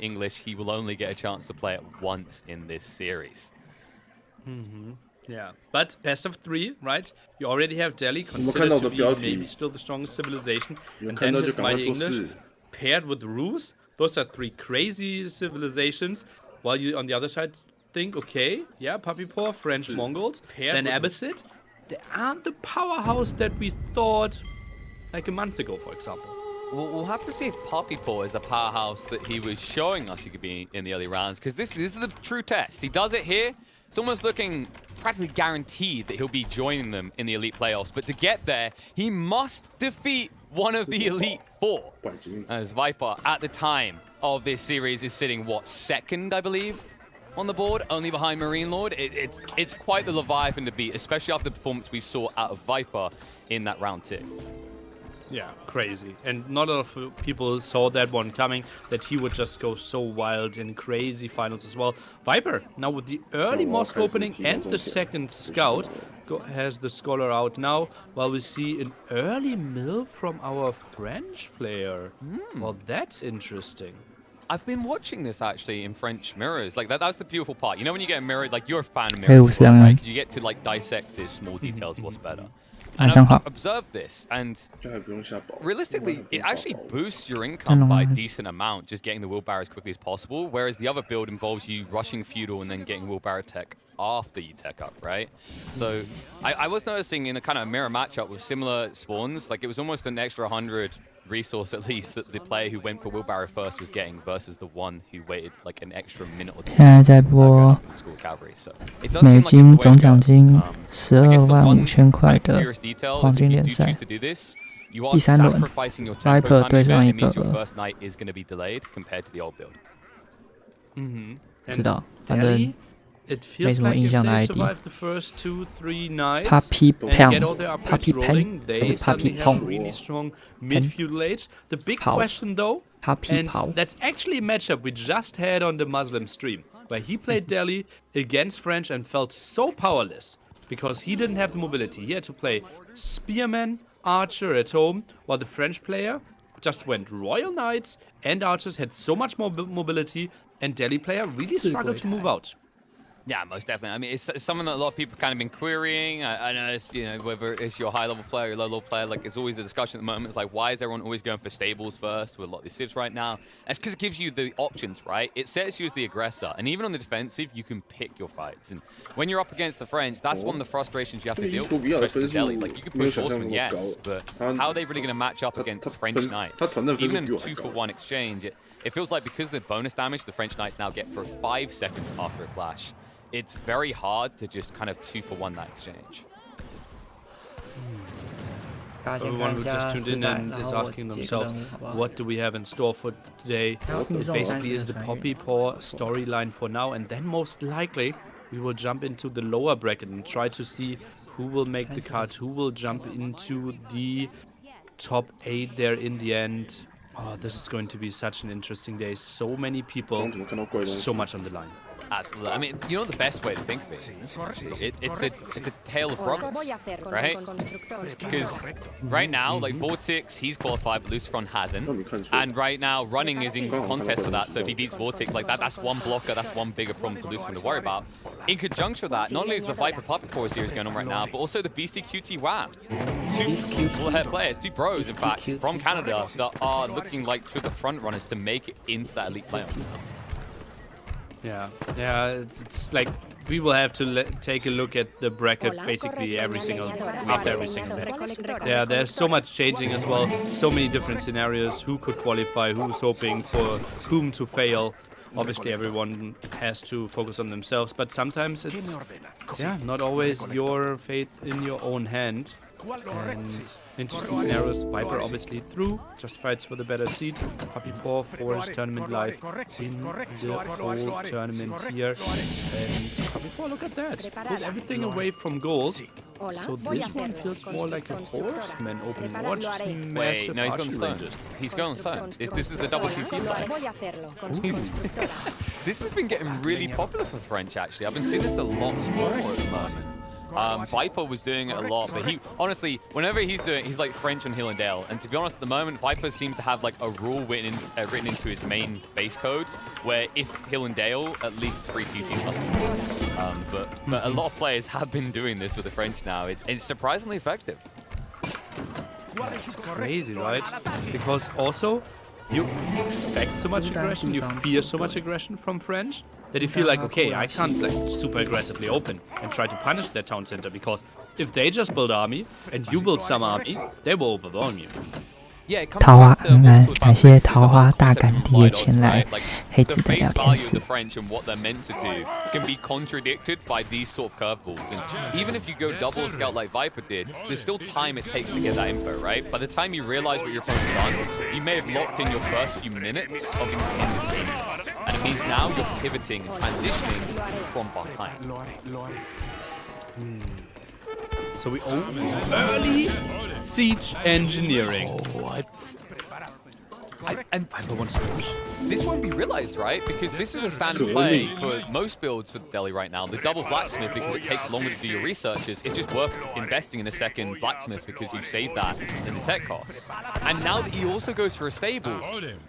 English, he will only get a chance to play it once in this series. Yeah, but best of 3, right? You already have Delhi considered to be maybe still the strongest civilization, and then this mighty English paired with Rus. Those are 3 crazy civilizations. While you on the other side think, okay, yeah, Puppy Paw, French Mongols, then Abbasid. They aren't the powerhouse that we thought like a month ago, for example. We'll have to see if Puppy Paw is the powerhouse that he was showing us he could be in the early rounds, because this is the true test. He does it here. It's almost looking practically guaranteed that he'll be joining them in the Elite Playoffs. But to get there, he must defeat one of the Elite 4. As Viper, at the time of this series, is sitting, what, 2nd, I believe, on the board, only behind Marine Lord. It's quite the Leviathan to beat, especially after the performance we saw out of Viper in that round 2. Yeah, crazy. And not a lot of people saw that one coming, that he would just go so wild in crazy finals as well. Viper, now with the early mosque opening and the 2nd scout, has the scholar out now, while we see an early mill from our French player. Well, that's interesting. I've been watching this actually in French mirrors. Like that's the beautiful part. You know when you get mirrored, like you're a fan of mirrors, right? Because you get to like dissect the small details of what's better. And I've observed this, and realistically, it actually boosts your income by a decent amount, just getting the wheelbarrow as quickly as possible, whereas the other build involves you rushing feudal and then getting wheelbarrow tech after you tech up, right? So I was noticing in a kind of mirror matchup with similar spawns, like it was almost an extra 100 resource at least that the player who went for wheelbarrow first was getting versus the one who waited like an extra minute or 2. 现在在播美金总奖金125000块的黄金联赛，第3轮 Viper 对上一个知道，反正没什么印象的 ID。Puppy Pong， Puppy Pen 还是 Puppy Pong？ The big question though, and that's actually a matchup we just had on the Muslim stream, where he played Delhi against French and felt so powerless because he didn't have the mobility. He had to play Spearman, Archer at home, while the French player just went Royal Knights and Archers, had so much more mobility, and Delhi player really struggled to move out. Yeah, most definitely. I mean, it's something that a lot of people kind of been querying. I know it's, you know, whether it's your high-level player or low-level player, like it's always a discussion at the moment. It's like, why is everyone always going for stables first with a lot of these civs right now? That's because it gives you the options, right? It sets you as the aggressor, and even on the defensive, you can pick your fights. And when you're up against the French, that's one of the frustrations you have to deal with, especially with Delhi. Like, you can push horsemen, yes, but how are they really going to match up against French Knights? Even in 2-for-1 exchange, it feels like because of the bonus damage the French Knights now get for 5 seconds after a clash, it's very hard to just kind of 2-for-1 that exchange. Everyone who just tuned in and is asking themselves, what do we have in store for today? It basically is the Puppy Paw storyline for now, and then most likely we will jump into the lower bracket and try to see who will make the cut, who will jump into the top 8 there in the end. Oh, this is going to be such an interesting day. So many people, so much on the line. Absolutely. I mean, you know the best way to think of it? It's a tale of brothers, right? Because right now, like Vortex, he's qualified, but Lucifron hasn't. And right now, Running is in contest for that. So if he beats Vortex, like that's one blocker, that's one bigger problem for Lucifron to worry about. In conjunction with that, not only is the Viper Puppy Paw series going on right now, but also the Beastie QT WAM. 2 players, 2 bros, in fact, from Canada that are looking like to the front runners to make it into that elite playoff. Yeah, it's like we will have to take a look at the bracket basically after every single day. Yeah, there's so much changing as well, so many different scenarios, who could qualify, who's hoping for whom to fail. Obviously everyone has to focus on themselves, but sometimes it's not always your fate in your own hand. And interesting scenarios. Viper obviously through, just fights for the better seed. Puppy Paw for his tournament life in the whole tournament here. And Puppy Paw, look at that. Pulls everything away from gold. So this one feels more like a horseman open, more just massive. Wait, no, he's going stone. He's going stone. This is the double CC play. This has been getting really popular for French, actually. I've been seeing this a lot more at the moment. Viper was doing it a lot, but he honestly, whenever he's doing it, he's like French on Hill and Dale. And to be honest, at the moment, Viper seems to have like a rule written into his main base code, where if Hill and Dale, at least 3 TCs must be. But a lot of players have been doing this with the French now. It's surprisingly effective. It's crazy, right? Because also, you expect so much aggression, you fear so much aggression from French, that you feel like, okay, I can't like super aggressively open and try to punish their town center, because if they just build army and you build some army, they will overwhelm you. 桃花安安，感谢桃花大干爹前来黑子的聊天室。 can be contradicted by these sort of curveballs, and even if you go double scout like Viper did, there's still time it takes to get that info, right? By the time you realize what your opponent's done, you may have locked in your first few minutes of intended game, and it means now you're pivoting and transitioning from behind. So we own early siege engineering. What? And Viper wants to push. This won't be realized, right? Because this is a standard play for most builds for the Delhi right now. The double blacksmith, because it takes longer to do your researches, it's just worth investing in a second blacksmith because you save that in the tech costs. And now that he also goes for a stable,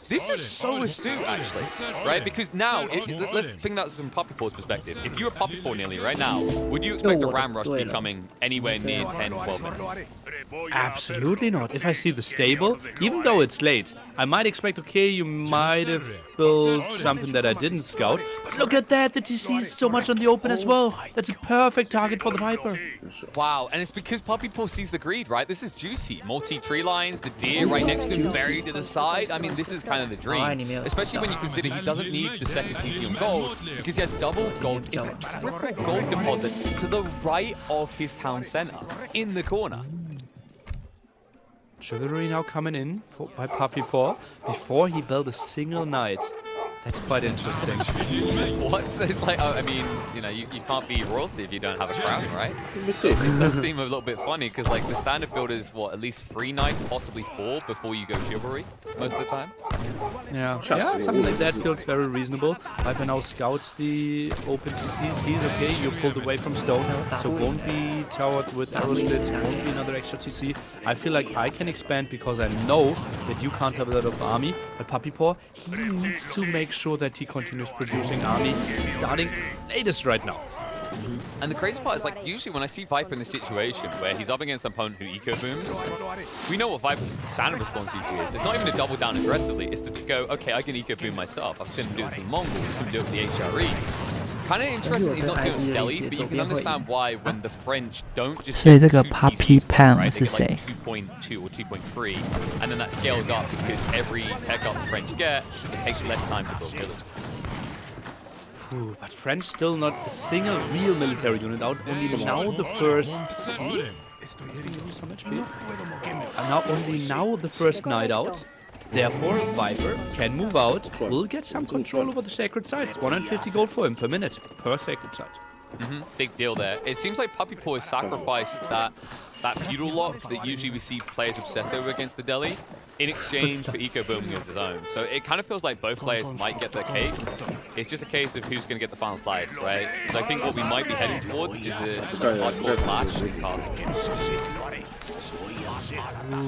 this is so astute, actually, right? Because now, let's think that from Puppy Paw's perspective. If you were Puppy Paw nearly right now, would you expect a ram rush to be coming anywhere near 10, 12 minutes? Absolutely not. If I see the stable, even though it's late, I might expect, okay, you might have built something that I didn't scout. But look at that, the TC is so much on the open as well. That's a perfect target for the Viper. Wow, and it's because Puppy Paw sees the greed, right? This is juicy. Multi-tree lines, the deer right next to him, buried to the side. I mean, this is kind of the dream. Especially when you consider he doesn't need the second TC on gold, because he has double gold, in fact, triple gold deposit to the right of his town center, in the corner. Chivalry now coming in by Puppy Paw before he built a single knight. That's quite interesting. What? It's like, I mean, you know, you can't be royalty if you don't have a crown, right? It does seem a little bit funny because, like, the standard build is what, at least 3 knights, possibly 4 before you go chivalry most of the time. Yeah, something like that feels very reasonable. Viper now scouts the open TC, sees, okay, you pulled away from stone, so won't be towered with arrow splits, won't be another extra TC. I feel like I can expand because I know that you can't have a lot of army, but Puppy Paw, he needs to make sure that he continues producing army, starting latest right now. And the crazy part is, like, usually when I see Viper in this situation where he's up against an opponent who eco booms, we know what Viper's standard response usually is. It's not even to double down aggressively, it's to go, okay, I can eco boom myself. I've seen him do this with the Mongols, I've seen him do it with the HRE. Kind of interesting that he's not doing Delhi, but you can understand why when the French don't just get 2 TCs, right? They get like 2.2 or 2.3, and then that scales up because every tech up the French get, it takes less time to build villages. But French still not a single real military unit out. Only now the first. Only now the first knight out. Therefore, Viper can move out. Will get some control over the sacred sites. 150 gold for him per minute per sacred site. Big deal there. It seems like Puppy Paw has sacrificed that feudal lock that usually we see players obsess over against the Delhi in exchange for eco booming as his own. So it kind of feels like both players might get their cake. It's just a case of who's going to get the final slice, right? So I think what we might be heading towards is a hardcore clash in Castle. Ooh, I'm not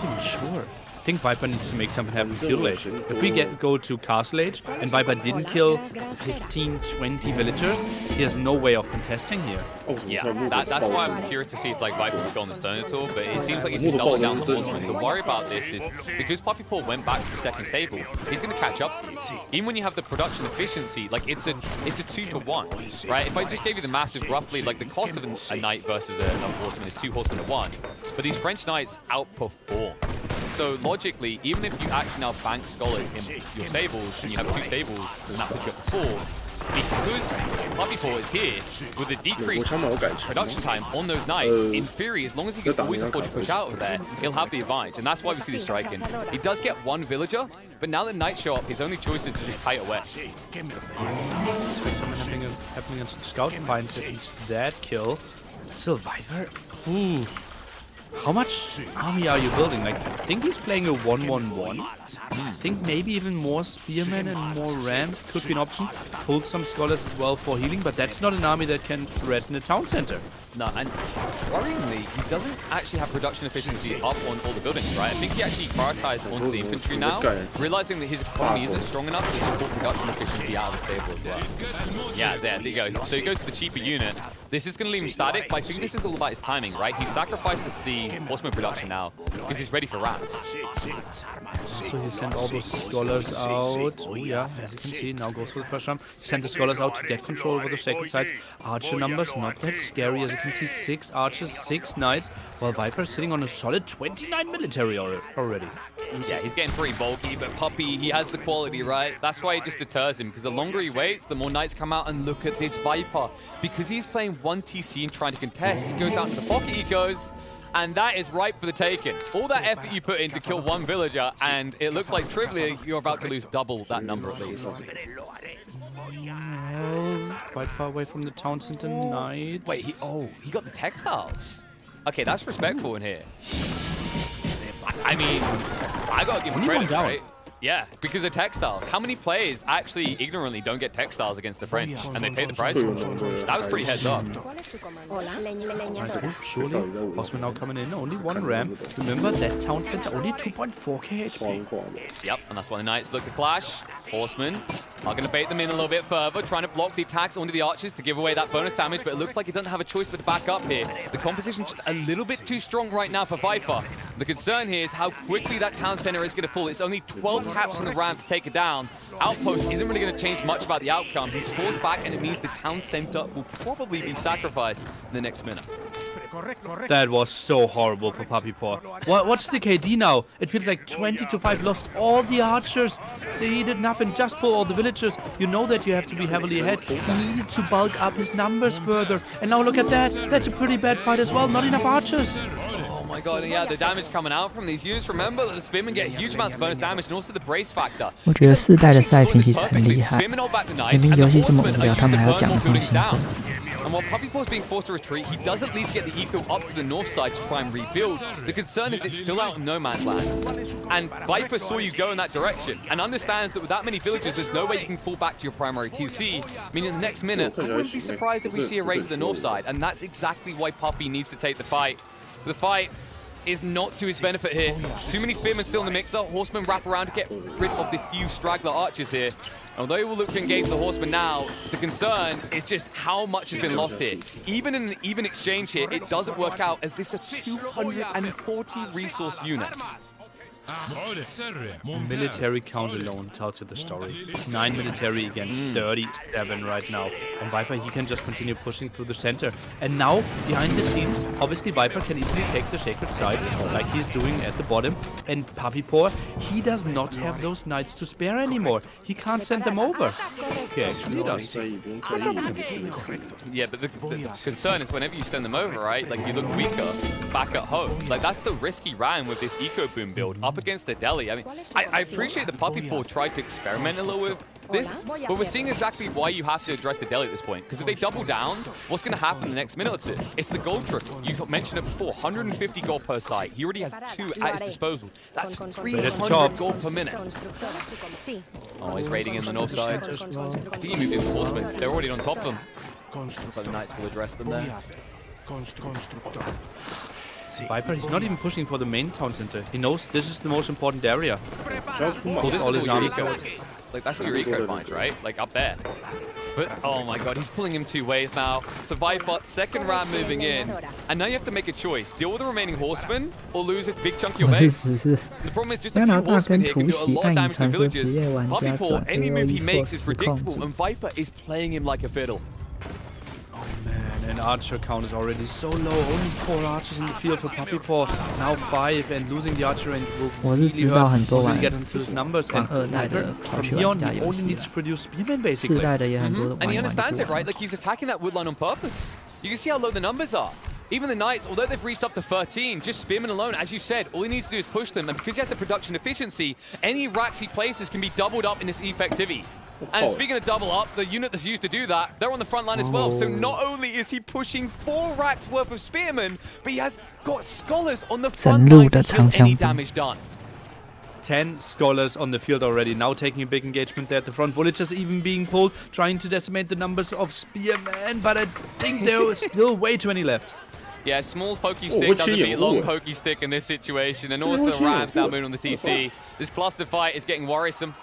even sure. I think Viper needs to make something happen with Feudal Age. If we go to Castle Age and Viper didn't kill 15, 20 villagers, he has no way of contesting here. Yeah, that's why I'm curious to see if like Viper will go on the stone at all, but it seems like if you double down the horseman, the worry about this is because Puppy Paw went back to the second stable, he's going to catch up to you. Even when you have the production efficiency, like it's a 2-to-1, right? If I just gave you the maths of roughly like the cost of a knight versus a horseman is 2 horsemen to 1, but these French knights outperform. So logically, even if you actually now bank scholars in your stables, and you have 2 stables, and that puts you up to 4, because Puppy Paw is here, with a decreased production time on those knights, in theory, as long as he can always afford to push out of there, he'll have the advantage, and that's why we see the striking. He does get 1 villager, but now that knights show up, his only choice is to just kite away. Something happening against the scout finds at least that kill. Still Viper. Ooh. How much army are you building? Like, I think he's playing a 1-1-1. I think maybe even more spearmen and more rams could be an option. Hold some scholars as well for healing, but that's not an army that can threaten a town center. No, and worryingly, he doesn't actually have production efficiency up on all the buildings, right? I think he actually prioritized onto the infantry now, realizing that his economy isn't strong enough to support production efficiency out of the stable as well. Yeah, there you go. So he goes to the cheaper unit. This is going to leave him static, but I think this is all about his timing, right? He sacrifices the horseman production now because he's ready for rams. So he sent all those scholars out. Oh yeah, as you can see, now goes for the first round. He sent the scholars out to get control over the sacred sites. Archer numbers not that scary, as you can see, 6 archers, 6 knights, while Viper is sitting on a solid 29 military already. Yeah, he's getting pretty bulky, but Puppy, he has the quality, right? That's why it just deters him, because the longer he waits, the more knights come out and look at this Viper. Because he's playing 1 TC and trying to contest, he goes out into the pocket ecos, and that is ripe for the taking. All that effort you put in to kill 1 villager, and it looks like trivially you're about to lose double that number at least. Well, quite far away from the town center knight. Wait, he got the textiles. Okay, that's respectful in here. I mean, I gotta give him credit, right? Yeah, because of textiles. How many players actually ignorantly don't get textiles against the French and they pay the price? That was pretty heads up. Surely, horseman now coming in. Only 1 ram. Remember, that town center only 2.4k HP. Yep, and that's why the knights look to clash. Horsemen are going to bait them in a little bit further, trying to block the attacks onto the archers to give away that bonus damage, but it looks like he doesn't have a choice but to back up here. The composition's just a little bit too strong right now for Viper. The concern here is how quickly that town center is going to fall. It's only 12 taps from the ram to take it down. Outpost isn't really going to change much about the outcome. He's forced back, and it means the town center will probably be sacrificed in the next minute. That was so horrible for Puppy Paw. What's the KD now? It feels like 20-5 lost all the archers. They did nothing, just pull all the villagers. You know that you have to be heavily ahead. He needed to bulk up his numbers further. And now look at that. That's a pretty bad fight as well. Not enough archers. Oh my god, and yeah, the damage coming out from these units. Remember that the Spearmen get huge amounts of bonus damage and also the brace factor. 我觉得4代的赛评其实很厉害，明明游戏这么无聊，他们还要讲得这么兴奋。 And while Puppy Paw's being forced to retreat, he does at least get the eco up to the north side to try and rebuild. The concern is it's still out in no man's land. And Viper saw you go in that direction and understands that with that many villagers, there's no way you can fall back to your primary TC. Meaning the next minute, I wouldn't be surprised if we see a raid to the north side. And that's exactly why Puppy needs to take the fight. The fight is not to his benefit here. Too many spearmen still in the mix-up. Horsemen wrap around to get rid of the few straggler archers here. Although he will look to engage the horsemen now, the concern is just how much has been lost here. Even in an even exchange here, it doesn't work out as this are 240 resource units. Military count alone tells you the story. 9 military against 37 right now. And Viper, he can just continue pushing through the center. And now, behind the scenes, obviously Viper can easily take the sacred side, like he's doing at the bottom. And Puppy Paw, he does not have those knights to spare anymore. He can't send them over. Okay, actually he does. Yeah, but the concern is whenever you send them over, right? Like, you look weaker back at home. Like, that's the risky round with this eco boom build up against the Delhi. I mean, I appreciate the Puppy Paw tried to experiment a little with this, but we're seeing exactly why you have to address the Delhi at this point. Because if they double down, what's going to happen in the next minute or two? It's the gold trickle. You mentioned it before, 150 gold per site. He already has 2 at his disposal. That's 300 gold per minute. Oh, he's raiding in the north side. I think he moved in the horsemen. They're already on top of him. Looks like the knights will address them there. Viper, he's not even pushing for the main town center. He knows this is the most important area. Well, this is all your eco. Like, that's what your eco finds, right? Like, up there. But, oh my god, he's pulling him 2 ways now. So Viper, second round moving in. And now you have to make a choice. Deal with the remaining horsemen, or lose a big chunk of your base. The problem is just a few horsemen here can do a lot of damage to villages. Puppy Paw, any move he makes is predictable, and Viper is playing him like a fiddle. And archer count is already so low. Only 4 archers in the field for Puppy Paw. Now 5, and losing the archer range will really hurt. Will get into his numbers. And from here on, he only needs to produce spearmen basically. And he understands it, right? Like, he's attacking that woodline on purpose. You can see how low the numbers are. Even the knights, although they've reached up to 13, just spearmen alone, as you said, all he needs to do is push them. And because he has the production efficiency, any racks he places can be doubled up in his effectivity. And speaking of double up, the unit that's used to do that, they're on the front line as well. So not only is he pushing 4 racks worth of spearmen, but he has got scholars on the front line to kill any damage done. 10 scholars on the field already, now taking a big engagement there at the front. Villagers even being pulled, trying to decimate the numbers of Spearmen, but I think there is still way too many left. Yeah, small pokey stick doesn't beat long pokey stick in this situation, and also the Rams now moving on the TC. This cluster fight is getting worrisome.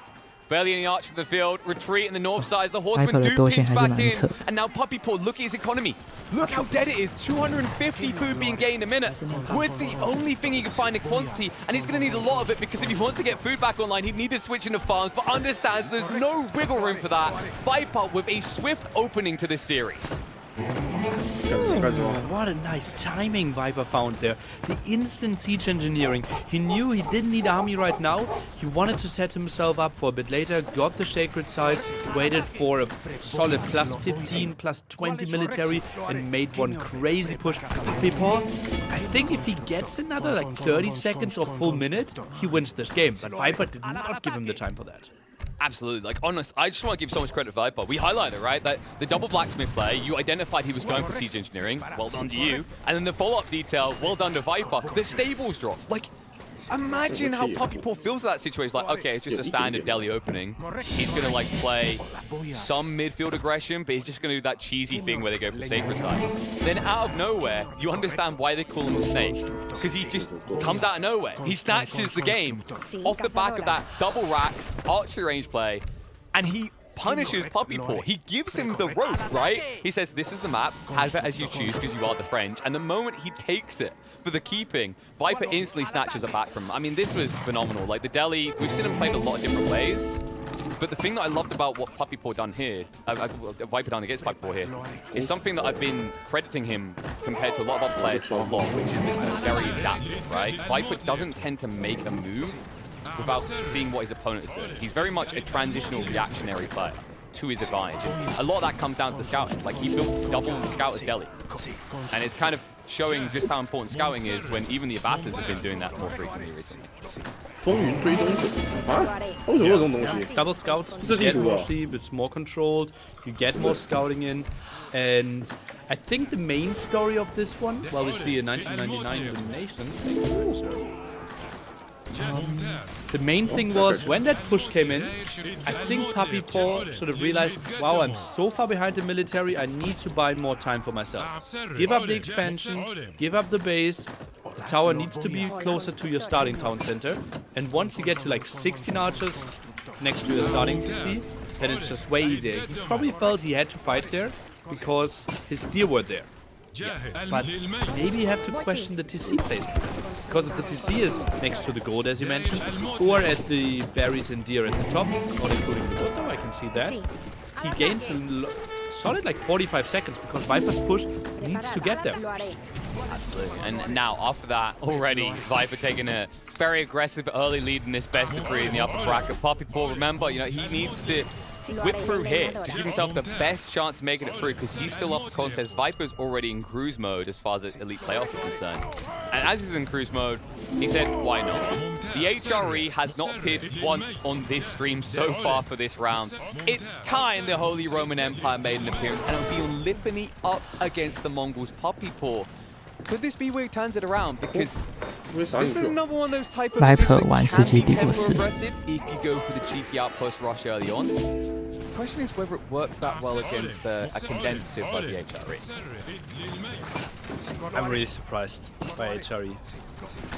Barely any archers in the field, retreat in the north side as the horsemen do pinch back in. And now Puppy Paw, look at his economy. Look how dead it is, 250 food being gained a minute. With the only thing he can find in quantity, and he's going to need a lot of it because if he wants to get food back online, he'd need to switch into farms, but understands there's no wiggle room for that. Viper with a swift opening to this series. What a nice timing Viper found there. The instant siege engineering. He knew he didn't need army right now. He wanted to set himself up for a bit later, got the sacred sites, waited for a solid plus 15, plus 20 military, and made one crazy push. Puppy Paw, I think if he gets another like 30 seconds or full minute, he wins this game. But Viper did not give him the time for that. Absolutely. Like, honest, I just want to give so much credit to Viper. We highlighted, right, that the double blacksmith play, you identified he was going for siege engineering. Well done to you. And then the follow-up detail, well done to Viper. The stables drop. Like, imagine how Puppy Paw feels in that situation. Like, okay, it's just a standard Delhi opening. He's going to, like, play some midfield aggression, but he's just going to do that cheesy thing where they go for sacred sites. Then out of nowhere, you understand why they call him the snake. Because he just comes out of nowhere. He snatches the game off the back of that double racks, archery range play, and he punishes Puppy Paw. He gives him the rope, right? He says, this is the map, have it as you choose because you are the French. And the moment he takes it for the keeping, Viper instantly snatches it back from him. I mean, this was phenomenal. Like, the Delhi, we've seen him played a lot of different ways. But the thing that I loved about what Puppy Paw done here, Viper done against Puppy Paw here, is something that I've been crediting him compared to a lot of other players for a lot, which is that he's very adaptive, right? Viper doesn't tend to make a move without seeing what his opponent is doing. He's very much a transitional reactionary player to his advantage. And a lot of that comes down to the scouting. Like, he built double scout as Delhi. And it's kind of showing just how important scouting is when even the Abbasses have been doing that more frequently recently. Double scouts, you get more sheep, it's more controlled, you get more scouting in. And I think the main story of this one, well, we see a 1999 elimination. The main thing was, when that push came in, I think Puppy Paw sort of realized, wow, I'm so far behind the military, I need to buy more time for myself. Give up the expansion, give up the base, the tower needs to be closer to your starting town center, and once you get to like 16 archers next to your starting TC, then it's just way easier. He probably felt he had to fight there, because his deer were there. Yeah, but maybe you have to question the TC placement. Because if the TC is next to the gold, as you mentioned, or at the berries and deer at the top, not including the gold, though, I can see that, he gains a solid like 45 seconds because Viper's push needs to get there first. Absolutely. And now, after that, already, Viper taking a very aggressive early lead in this best of 3 in the upper bracket. Puppy Paw, remember, you know, he needs to whip through here to give himself the best chance of making it through because he's still off the contest. Viper's already in cruise mode as far as the elite playoff is concerned. And as he's in cruise mode, he said, why not? The HRE has not appeared once on this stream so far for this round. It's time the Holy Roman Empire made an appearance, and it'll be on Lipany up against the Mongols. Puppy Paw. Could this be where he turns it around? Because this is another one of those type of Viper 玩世纪帝国4 aggressive if you go for the cheeky outpost rush early on. The question is whether it works that well against a condensed like the HRE. I'm really surprised by HRE.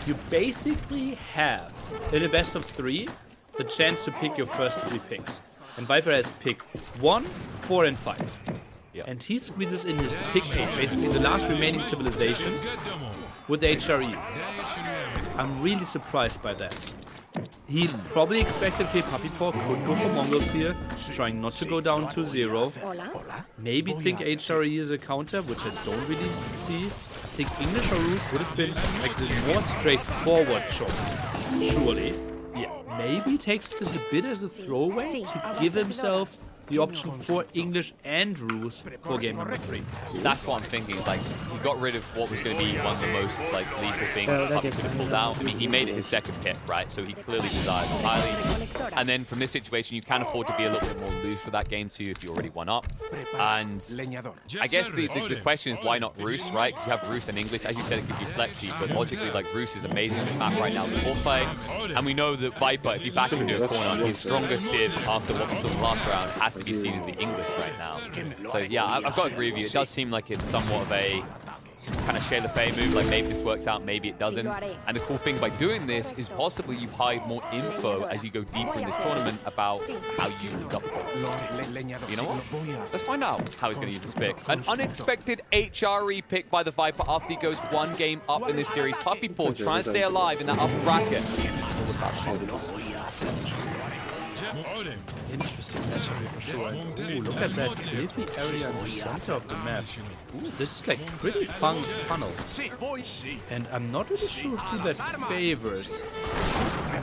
You basically have, in a best of 3, the chance to pick your first 3 picks. And Viper has picked 1, 4, and 5. Yeah. And he squeezes in his pick 8, basically the last remaining civilization, with HRE. I'm really surprised by that. He probably expected, okay, Puppy Paw could go for Mongols here, trying not to go down to 0. Maybe think HRE is a counter, which I don't really see. I think English Arus would have been like the more straightforward choice, surely. Yeah, maybe takes this a bit as a throwaway to give himself the option for English and Rus for game number 3. That's what I'm thinking. Like, he got rid of what was going to be one of the most like lethal things Puppy could have pulled out. I mean, he made it his second pick, right? So he clearly desired it highly. And then from this situation, you can afford to be a little bit more loose with that game too if you already won up. And I guess the question is why not Rus, right? Because you have Rus and English. As you said, it gives you flexi, but logically, like, Rus is amazing on this map right now with foreplay. And we know that Viper, if you back him into a corner, his strongest Civ after what we saw last round has to be seen as the English right now. So yeah, I've got to agree with you. It does seem like it's somewhat of a kind of share the fame move, like maybe this works out, maybe it doesn't. And the cool thing by doing this is possibly you hide more info as you go deeper in this tournament about how you use the double points. You know what? Let's find out how he's going to use this pick. An unexpected HRE pick by the Viper after he goes one game up in this series. Puppy Paw trying to stay alive in that upper bracket. Interesting matchup for sure. Ooh, look at that cliffy area in the center of the map. Ooh, this is like pretty fun funnel. And I'm not really sure who that favors.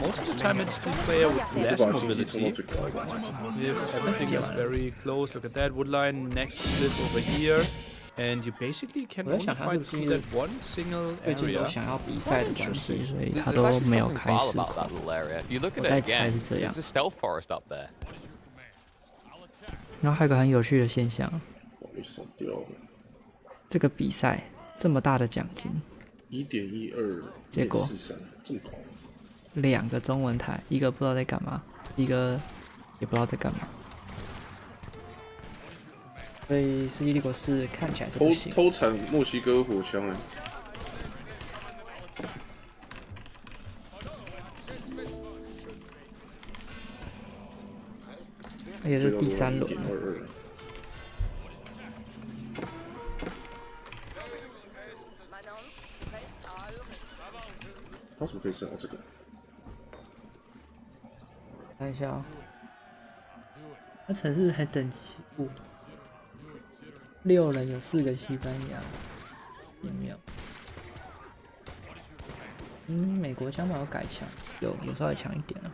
Most of the time it's the player with less mobility. If everything is very close, look at that woodline next to this over here. And you basically can only fight through that one single area. 都想要比赛的关系，所以他都没有开始口。我在猜是这样。然后还有个很有趣的现象，这个比赛这么大的奖金，1.12，结果2个中文台，一个不知道在干嘛，一个也不知道在干嘛。所以世纪帝国4看起来是不行。偷产墨西哥火枪哎！而且是第3轮了。他怎么可以升到这个？看一下啊，那城市还等起步。6人有4个西班牙，也没有。美国枪法有改强，有稍微强一点了。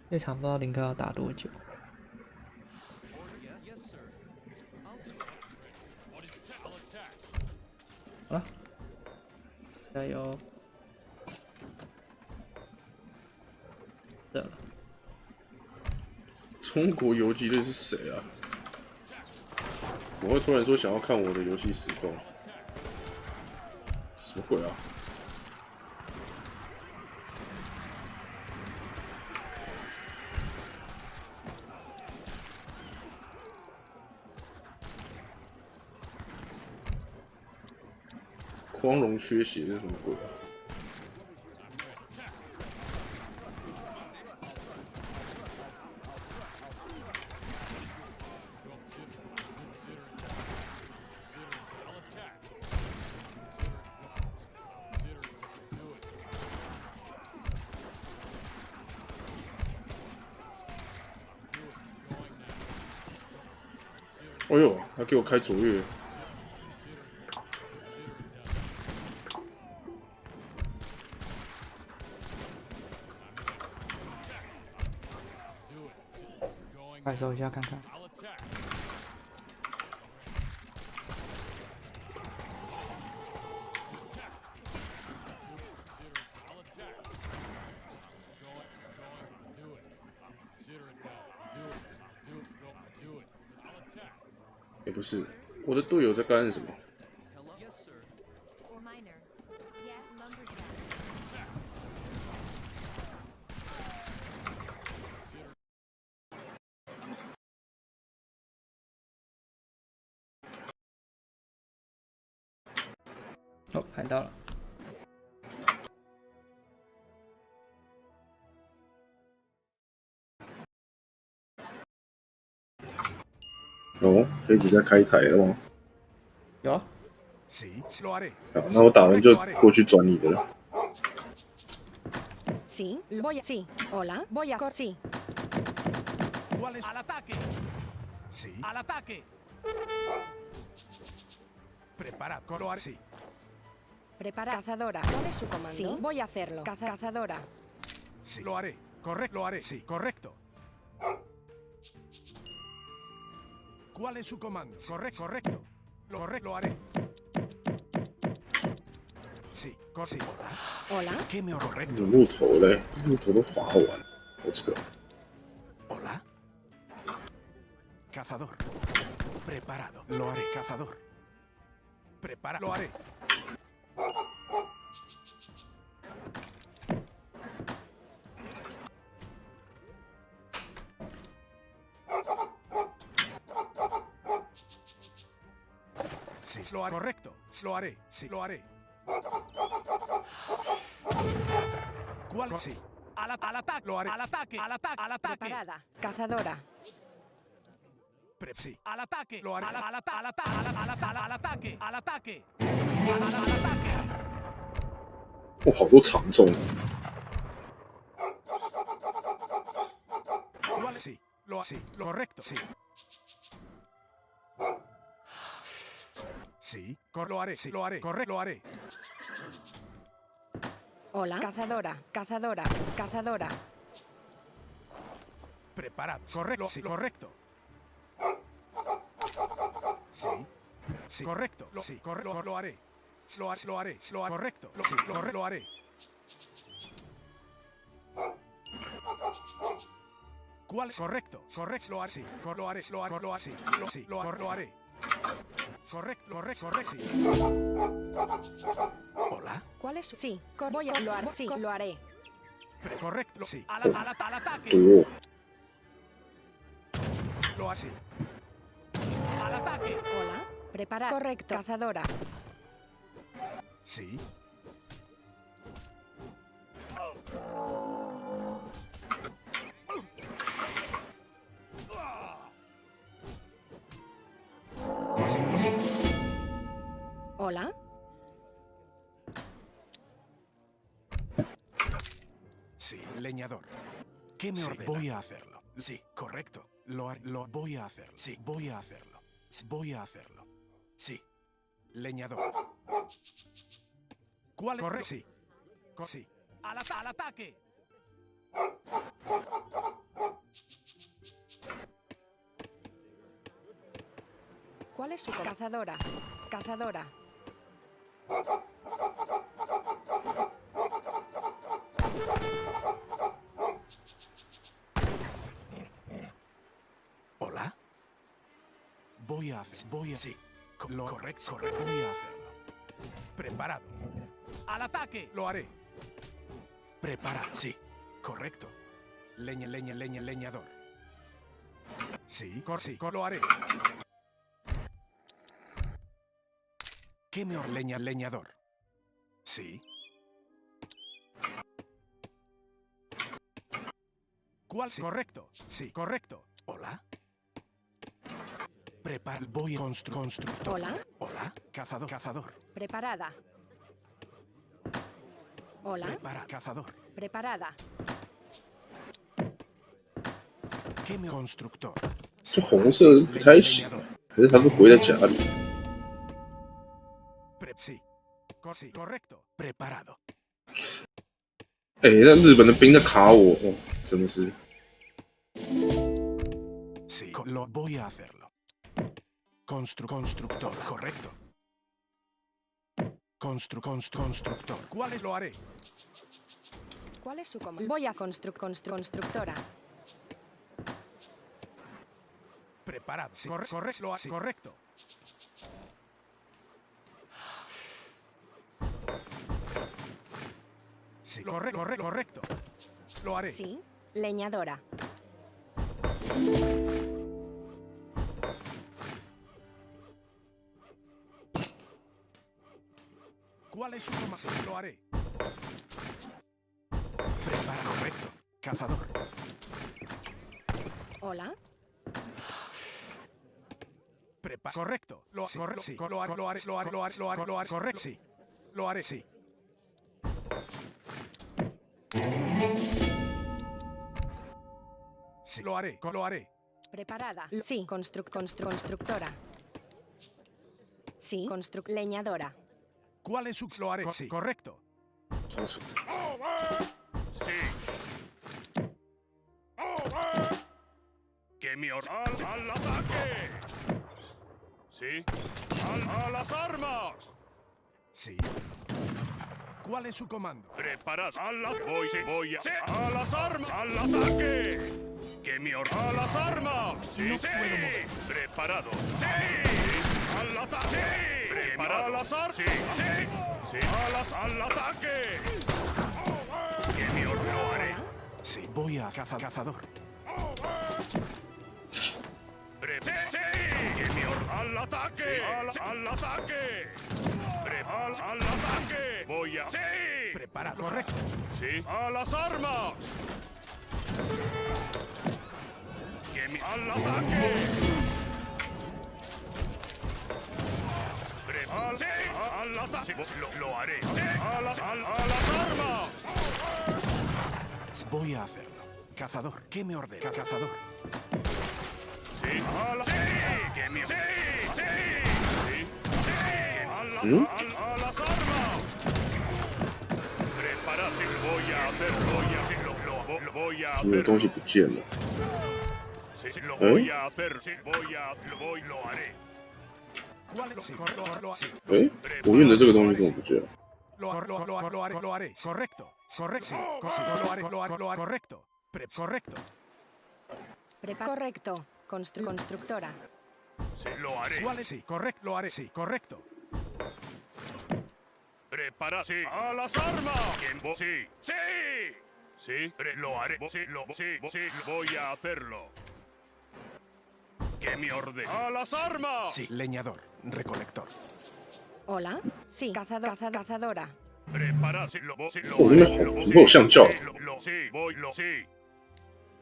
这场不知道林克要打多久。好了，加油！得了。中国游击队是谁啊？我会突然说想要看我的游戏实况，什么鬼啊？光荣缺血是什么鬼啊？哎呦，他给我开卓越！快搜一下看看。也不是，我的队友在干什么？哦，看到了。哦，可以直接开台了吗？有啊。好，那我打完就过去转你的了。Sí, voy a... Sí, hola, voy a... Sí. Al ataque. Sí. Al ataque. Prepara, coloar. Sí. Prepara. Cazadora. ¿Cuál es su comando? Sí, voy a hacerlo. Cazadora. Sí, lo haré. Correcto, lo haré. Sí, correcto. ¿Cuál es su comando? Correcto. Lo haré. Sí, sí. Hola. ¿Qué me correcto? 有木头嘞，木头都划完，好扯。 Hola. Cazador. Preparado. Lo haré, cazador. Lo haré. Sí, lo haré. Correcto. Lo haré. Sí, lo haré. ¿Cuál? Sí. Al ataque. Lo haré. Al ataque. Preparada. Cazadora. Sí. Al ataque. Lo haré. Al ataque. Al ataque. 哇，好多长中。 ¿Cuál? Sí. Lo correcto. Sí. Sí. Lo haré. Sí. Lo haré. Correcto. Lo haré. Hola. Cazadora. Preparado. Correcto. Sí. Correcto. Sí. Sí. Correcto. Sí. Lo haré. Lo haré. Correcto. Sí. Lo haré. ¿Cuál? Correcto. Lo haré. Sí. Lo haré. Sí. Lo haré. Correcto. Sí. Hola. ¿Cuál es? Sí. Voy a lo haré. Sí, lo haré. Correcto. Sí. Al ataque. 多。 Lo hace. Al ataque. Hola. Preparada. Correcto. Cazadora. Sí. Sí. Hola. Sí, leñador. ¿Qué me ordena? Voy a hacerlo. Sí, correcto. Lo voy a hacerlo. Sí, voy a hacerlo. Voy a hacerlo. Sí. Leñador. ¿Cuál? Correcto. Sí. Sí. Al ataque. ¿Cuál es su cazadora? Cazadora. Hola. Voy a sí. Correcto. Voy a hacerlo. Preparado. Al ataque. Lo haré. Preparado. Sí. Correcto. Leñador. Sí. Lo haré. ¿Qué me ordena? Leñador? Sí. ¿Cuál? Sí. Correcto. Sí, correcto. Hola. Voy a constructor. Hola. Hola. Cazador. Preparada. Hola. Cazador. Preparada. ¿Qué me constructor? 这红色不太行，可是他是回在家里。 Sí. Correcto. Preparado. 哎、那日本的兵在卡我，哦，真的是。 Sí. Lo voy a hacerlo. Constructor. Correcto. Constructor. ¿Cuál es? Lo haré. ¿Cuál es su comando? Voy a constructora. Preparado. Sí. Correcto. Sí, correcto. Lo haré. Sí. Leñadora. ¿Cuál es su comando? Sí, lo haré. Prepara. Correcto. Cazador. Hola. Prepara. Correcto. Sí. Lo haré. Correcto. Sí. Lo haré. Sí. Sí, lo haré. Preparada. Sí. Constructora. Sí. Leñadora. ¿Cuál es su? Lo haré. Sí, correcto. Que mi al ataque. Sí. A las armas. Sí. ¿Cuál es su comando? Preparados. A las voy a. Sí. A las armas. Al ataque. Que mi a las armas. Sí. No sí. Preparado. Sí. Al ataque. Sí. Preparado. A las armas. Sí. Sí. Sí. Al ataque. Que mi lo haré. Sí. Voy a cazador. Sí, sí. Que mi al ataque. Al ataque. Al ataque. Voy a. Sí. Preparado. Correcto. Sí. A las armas. Que mi al ataque. Preparado. Sí. Al ataque. Lo haré. Sí. A las armas. Voy a hacerlo. Cazador. ¿Qué me ordena? Cazador. Sí. Sí. Que mi. Sí. Sí. Sí. Sí. A las armas. Prepararse. Voy a hacerlo. Lo voy a 什么 hacer. 东西不见了？ Sí, lo voy a hacer. Sí, lo haré. ¿Cuál es? Sí. 哎，我用的这个东西怎么不见了？ Lo haré. Correcto. Correcto. Lo haré. Correcto. Correcto. Correcto. Constructora. Sí, lo haré. ¿Cuál es? Sí, correcto. Lo haré. Sí, correcto. Prepárate. A las armas. Sí. Sí. Sí. Lo haré. Sí. Voy a hacerlo. Que me ordene. A las armas. Sí, leñador. Recolector. Hola. Sí. Cazadora. Prepárate. 我真的好不够像叫。 Sí.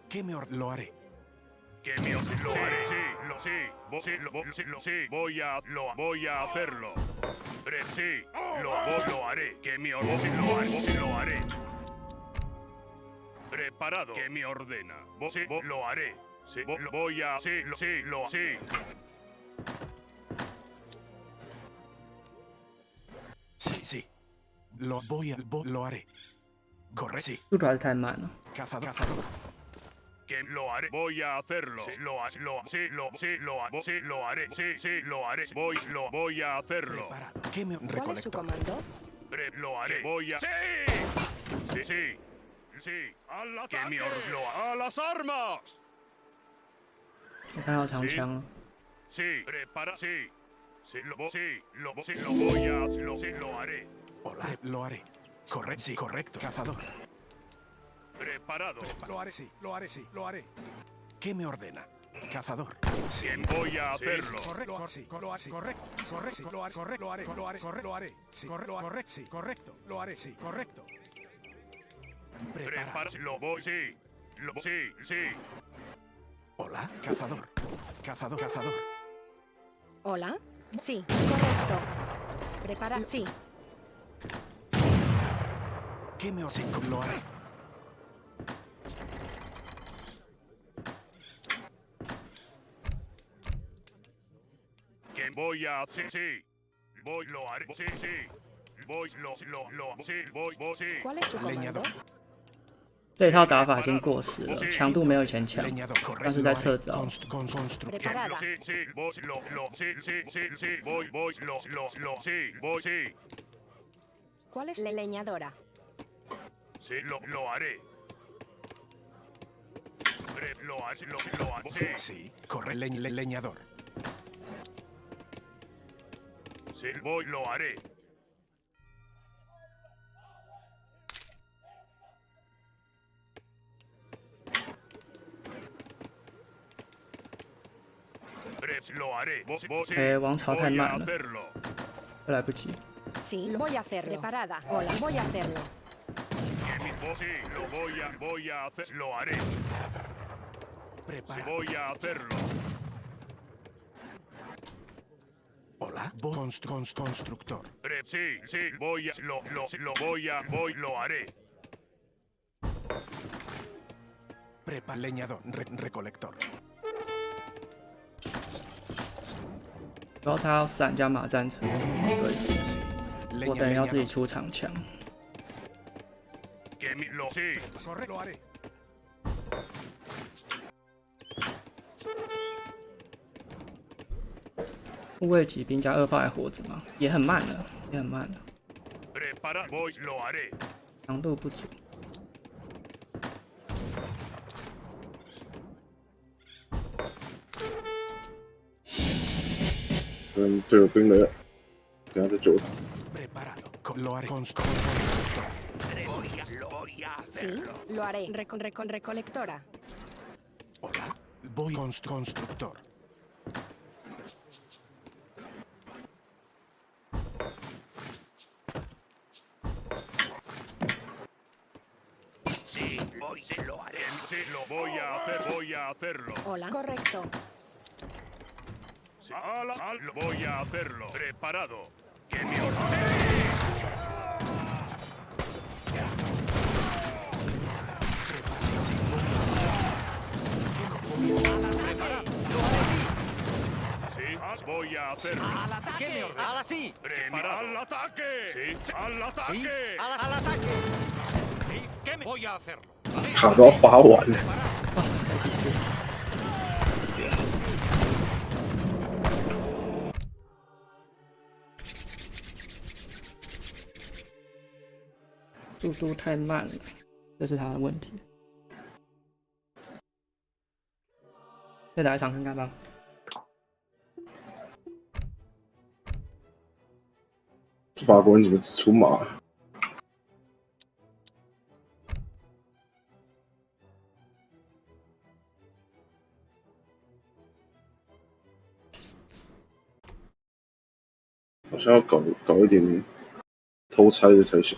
¿Qué me lo haré? Que me lo haré. Sí. Voy a hacerlo. Sí. Lo haré. Que me lo haré. Preparado. Que me ordena. Lo haré. Sí. Voy a. Sí. Sí. Lo haré. Corre. Sí. 速度还是太慢了。 Cazador. Que lo haré. Voy a hacerlo. Sí, lo haré. Sí, lo haré. Voy a hacerlo. ¿Qué me ¿Cuál es su comando? Lo haré. Voy a. Sí. Al ataque. A las armas. 我看到长枪了。 Sí. Prepara. Sí. Lo voy a. Lo haré. Hola. Lo haré. Correcto. Cazador. Preparado. Lo haré. ¿Qué me ordena? Cazador. Sí, voy a hacerlo. Correcto. Lo haré. Sí, correcto. Prepárate. Lo voy. Sí. Hola, cazador. Hola. Sí. Correcto. Prepara. Sí. ¿Qué me ordena? Lo haré. Voy a. Sí. Lo haré. Sí. Sí. ¿Cuál es su comando? 这一套打法已经过时了，强度没有以前强，但是在撤招。 Preparada. Sí. ¿Cuál es leñadora? Sí, lo haré. Lo haré. Sí, corre leñador. Sí, lo haré. Lo haré. 王朝太慢了，来不及。 Sí. Voy a hacerlo. Preparada. Hola. Voy a hacerlo. Sí, voy a hacer. Lo haré. Preparado. Voy a hacerlo. Hola, constructor. Sí, lo haré. Prepa leñador, recolector. 然后他要闪加马战车，对，我等于要自己出长枪。 Sí. Lo haré. 护卫骑兵加2炮还活着吗？也很慢了，也很慢了，强度不足。队友兵没了，等下再救他。Sí, lo haré. Recolectora. Hola, voy constructor. Sí, lo haré. Sí, lo voy a hacerlo. Hola. Correcto. Sí, voy a hacerlo. Preparado. ¡Que me voy a hacerlo. ¡Al ataque! ¡Ahora sí! ¡Prepara al ataque! ¡Sí! ¡Al ataque! ¿Sí? ¡Al ataque! ¿Sí? ¿Qué me voy a hacerlo? 卡都要发完了。速度太慢了，这是他的问题。再打一场看看吧。法国人怎么只出马？好像要搞一点偷拆的才行。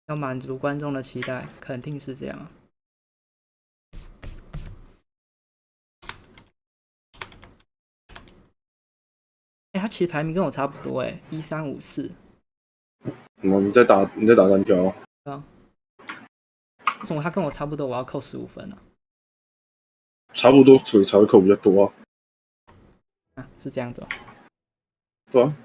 要满足观众的期待，肯定是这样啊。他其实排名跟我差不多1354。你在打单挑啊？啊。为什么他跟我差不多，我要扣15分啊？差不多，所以才会扣比较多啊。啊，是这样子哦。对啊。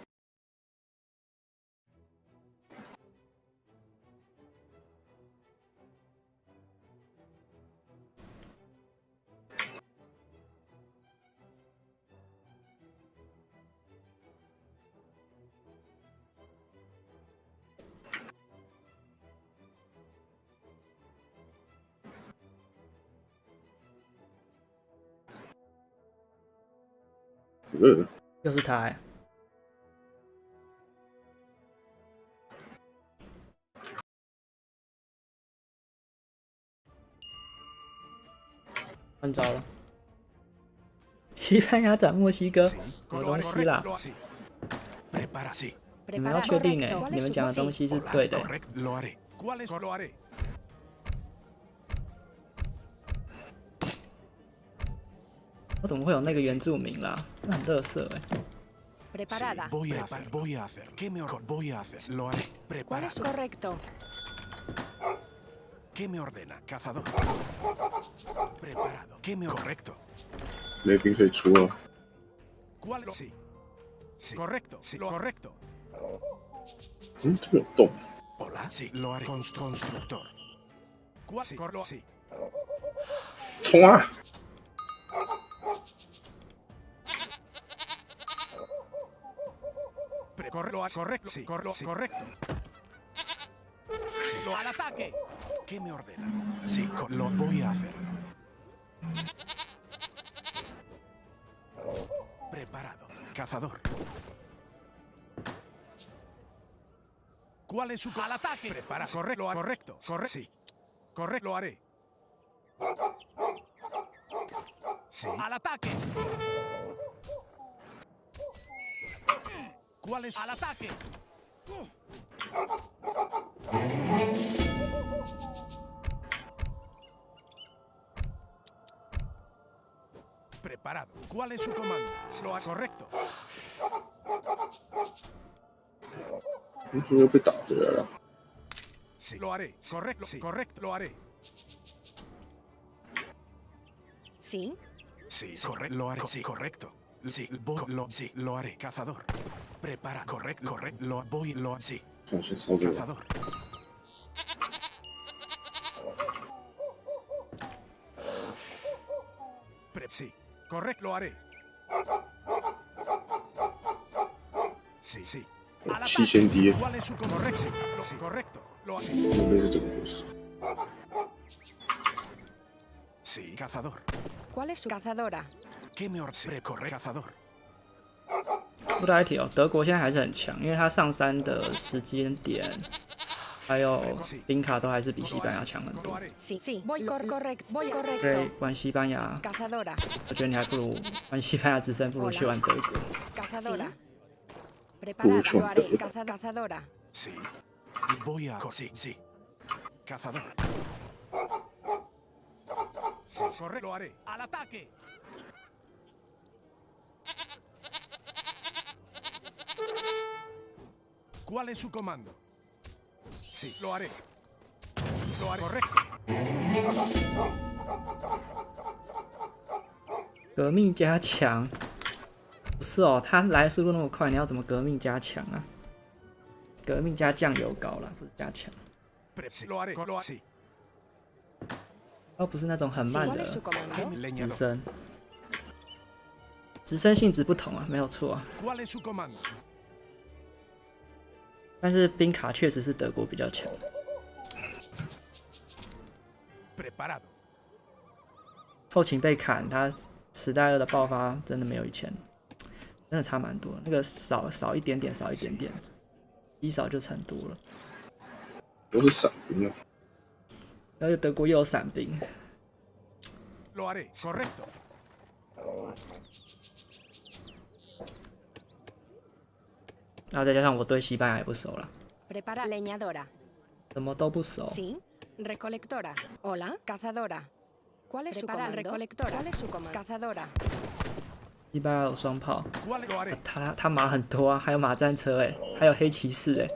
又是他换招了。西班牙斩墨西哥，什么东西啦？你们要确定你们讲的东西是对的。我怎么会有那个原住民啦？那很垃圾Preparada. Voy a hacer. ¿Qué me voy a hacer? Lo haré. ¿Cuál es correcto? ¿Qué me ordena, cazador? Preparado. ¿Qué me correcto? 没兵可以出了。¿Cuál? Sí. Sí. Correcto. Sí. Lo correcto. 这没有动。Hola. Sí. Lo haré. Constructor. ¿Cuál? Sí. Sí. 冲啊！Correcto. Sí. Correcto. Sí. Al ataque. ¿Qué me ordena? Sí. Lo voy a hacer. Preparado. Cazador. ¿Cuál es su... Al ataque. Prepara. Correcto. Correcto. Sí. Correcto. Lo haré. Sí. Al ataque. ¿Cuál es? Al ataque. Preparado. ¿Cuál es su comando? Lo ha correcto. 又被打回来了。 Sí, lo haré. Correcto. Sí, correcto. Lo haré. Sí. Sí, correcto. Lo haré. Sí, correcto. Sí, sí, lo haré. Cazador. Prepara. Correcto. Correcto. Lo voy. Lo sí. 看先烧给我。 Cazador. Sí, correcto. Lo haré. Sí, sí. 七仙爹， ¿Cuál es su correcto? Sí, correcto. Lo hace. 类似这个故事。 Sí, cazador. ¿Cuál es su cazadora? ¿Qué me ordena? Corre, cazador. 不大一提哦，德国现在还是很强，因为它上山的时间点，还有兵卡都还是比西班牙强很 Lo 多。 haré. Sí, sí. Voy correcto. Voy 所以 correcto. 玩西班牙， Cazadora. 我觉得你还不如玩西班牙直升，不如去玩德国。 Cazadora. Preparada. Mucho. Lo haré. Cazadora. Sí. Voy a. Sí, sí. Cazador. Sí, corre. Lo haré. ¡Al ataque! ¿Cuál es su comando? Sí, lo haré. Lo haré. Correcto. 革命加强，不是哦，他来的速度那么快，你要怎么革命加强啊？革命加酱油膏啦，不是加强。 Sí, lo haré. Lo sí. 哦，不是那种很慢 ¿Cuál 的 es su comando? 直 Leñador. 升，直升性质不同啊，没有错啊。 ¿Cuál es su comando? 但是兵卡确实是德国比较强。 Preparado. 后勤被砍，他时代2的爆发真的没有以前，真的差蛮多。那个少一点点，少一点点，一少就成多了。都是伞兵啊。 而且德国又有伞兵， Lo haré. Correcto. 然后再加上我对西班牙也不熟了， Prepara. Leñadora. 什么都不熟。 Sí. Recolectora. Hola. Cazadora. ¿Cuál es su comando? Recolectora. ¿Cuál es su comando? Cazadora. 西班牙有双炮， ¿Cuál lo haré? 他马很多啊，还有马战车哎，还有黑骑士哎。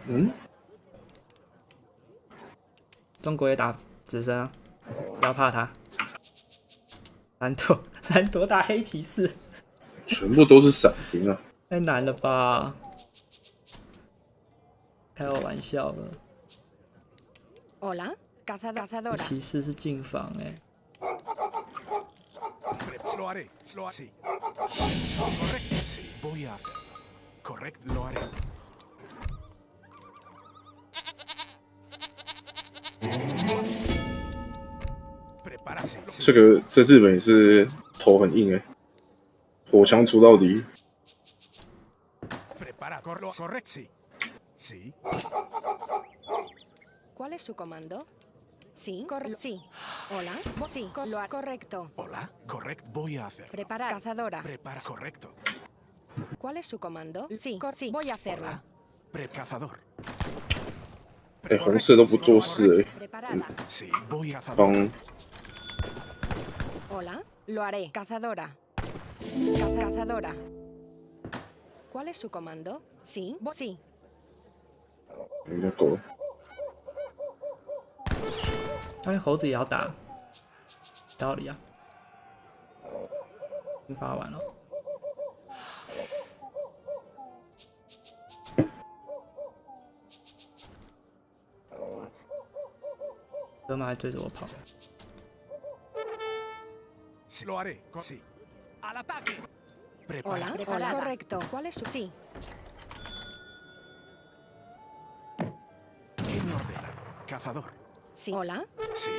嗯，中国也打直升啊，不要怕他。兰朵打黑骑士，全部都是伞兵啊。太难了吧？开我玩笑了。 Hola. Cazadora. 骑士是进防哎、Lo haré. Lo haré. Sí. Correcto. Sí, voy a hacer. Correcto. Lo haré. 这个在日本也是头很硬火枪出到底。 Prepara. Correcto. Sí. Sí. ¿Cuál es su comando? Sí. Sí. Hola. Sí. Correcto. Hola. Correcto. Voy a hacer. Preparar. Cazadora. Prepara. Correcto. ¿Cuál es su comando? Sí. Sí. Voy a hacerlo. Hola. Cazador. 红色都不做事Preparada. Sí. Voy a hacer. 帮 Hola. Lo haré. Cazadora. Cazadora. ¿Cuál es su comando? Sí. Sí. 应该够了。那猴子也要打，道理啊。已经发完了。哥们还追着我跑。 Lo haré. Sí. Al ataque. Hola. Hola. Correcto. ¿Cuál es su? Sí. ¿Qué me ordena? Cazador. Sí. Hola. Sí.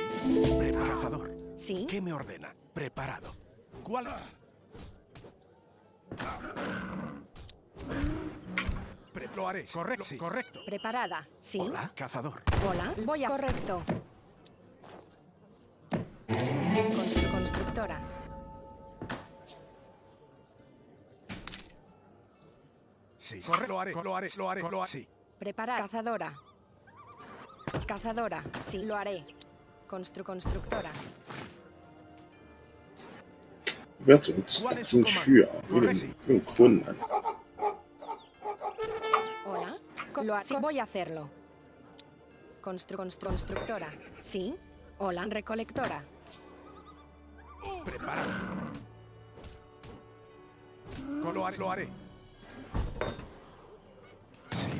Cazador. Sí. ¿Qué me ordena? Preparado. ¿Cuál? Lo haré. Correcto. Sí. Correcto. Preparada. Sí. Hola. Cazador. Hola. Voy a. Correcto. Constructora. Sí. Correcto. Lo haré. Lo haré. Lo haré. Lo haré. Sí. Preparar. Cazadora. Cazadora. Sí. Lo haré. Constructora. 不要怎么打进去啊，有点困难。 Hola. Sí. Voy a hacerlo. Constructora. Sí. Hola, recolectora. Preparado. Lo haré. Sí.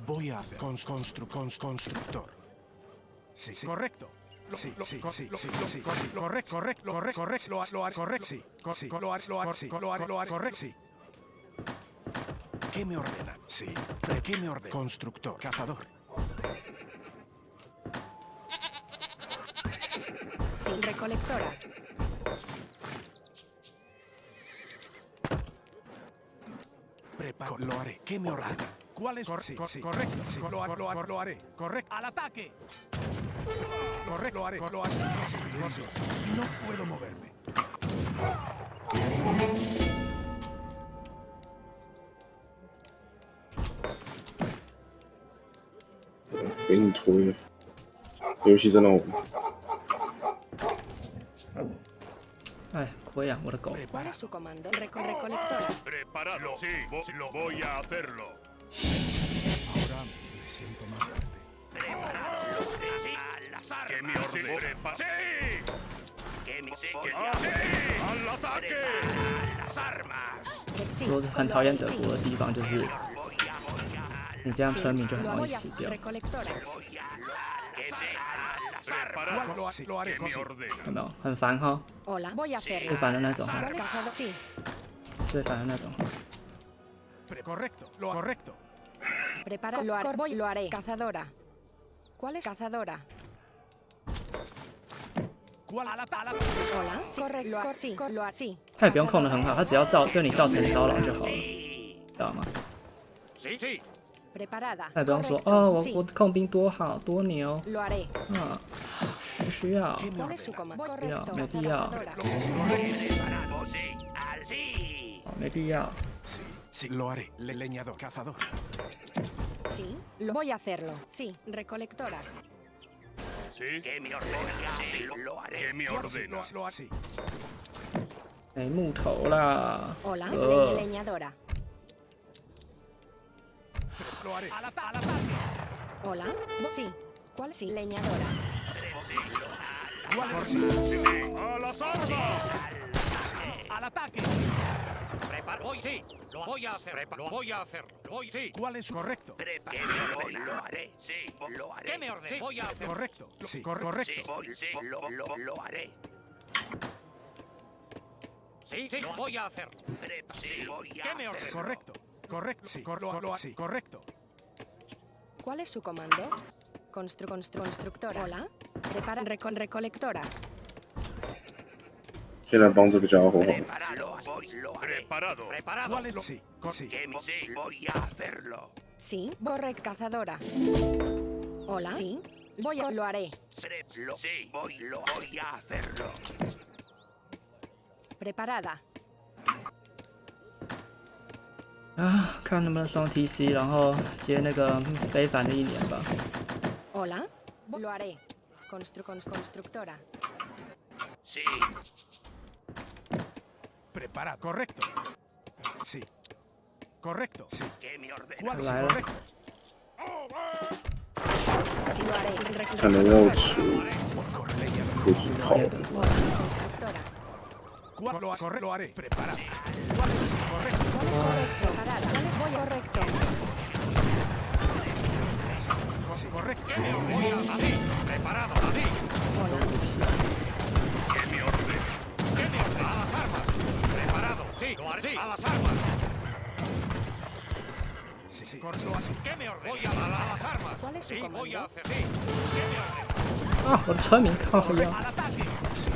Voy a hacer. Constructor. Sí, sí. Correcto. Sí. Correcto. Lo haré. Correcto. Sí. Lo haré. Correcto. Sí. ¿Qué me ordena? Sí. ¿Qué me ordena? Constructor. Cazador. Sí, recolectora. Preparo. Lo haré. ¿Qué me ordena? ¿Cuál es? Correcto. Sí. Lo haré. Correcto. ¡Al ataque! Correcto. Lo haré. Sí. No puedo moverme.给你推了，游戏真让我。哎，亏啊，我的狗！ ¿Cuál es su comando? Recolectora. Preparado. Sí, lo voy a hacerlo. Ahora me siento más fuerte. Preparado. A las armas. ¿Qué me ordena? ¡Sí! ¡Al ataque! ¡A las armas! Sí, 我很讨厌德国的地方就是，你这样村民就很容易 voy a 死掉， recolectora. Lo haré. 有没有？很烦哈， Hola, voy a 最 hacerlo. 烦的那种， Cazador. Sí. 最烦的那种。 Correcto. Prepara. Lo haré. Cazadora. ¿Cuál es? Cazadora. Hola. Sí, correcto. Sí. Lo haré. Sí. 他也不用控得很好，他只要对你造成骚扰就好了，知道吗？ Sí. Preparada. 他也不用说 Correcto. 哦，我 Sí. 我控兵多好多牛， Lo haré. 不需要， ¿Cuál es su comando? Correcto. 没必要， Cazadora. 没必要。 Sí, lo haré. Leñador. Cazador. Sí. Lo voy a hacerlo. Sí. Recolectora. Sí. ¿Qué me ordena? Sí, lo haré. ¿Qué me ordena? Lo haré. 没木头啦， Hola. Leñadora. Lo haré. Al ataque. Hola. Sí. ¿Cuál? Sí. Leñadora. ¡A las armas! ¡Al ataque! Sí, lo voy a hacer. Sí. ¿Cuál es correcto? Lo haré. Sí, lo haré. ¿Qué me ordena? Sí. Voy a hacer. Correcto. Sí, correcto. Sí, lo haré. Sí, lo voy a hacer. Sí, ¿qué me ordena? Correcto. Sí, correcto. ¿Cuál es su comando? Constructora. Hola. Prepara. Recolectora. 现在帮这个家伙好了。 Preparado. ¿Cuál es? Sí. Voy a hacerlo. Sí. Correcto. Cazadora. Hola. Sí. Lo haré. Sí, lo voy a hacerlo. Preparada. 啊，看能不能双 TC， 然后接那个非凡的1年吧。 Hola. Lo haré. Constructora. Sí. Preparado. Correcto. Sí. Correcto. Sí. ¿Qué me ordena? ¿Cuál es? Vale. Correcto. Sí, lo haré. 看能要出 Corre, leñador. 不知道。 Hola. Constructora. ¿Cuál lo haré? Preparado. ¿Cuál es? Correcto. Preparada. ¿Cuál es? Voy correcto. Sí, correcto. Voy a así. Preparado, así. Hola. ¿Qué me ordena? A las armas. Preparado. Sí, lo haré. Sí, a las armas. Sí, correcto. Así. ¿Qué me ordena? Voy a las armas. ¿Cuál es su Sí, voy a comando? hacer. Sí. ¿Qué me ordena? 啊，我的村民靠腰， Al ataque. Sí.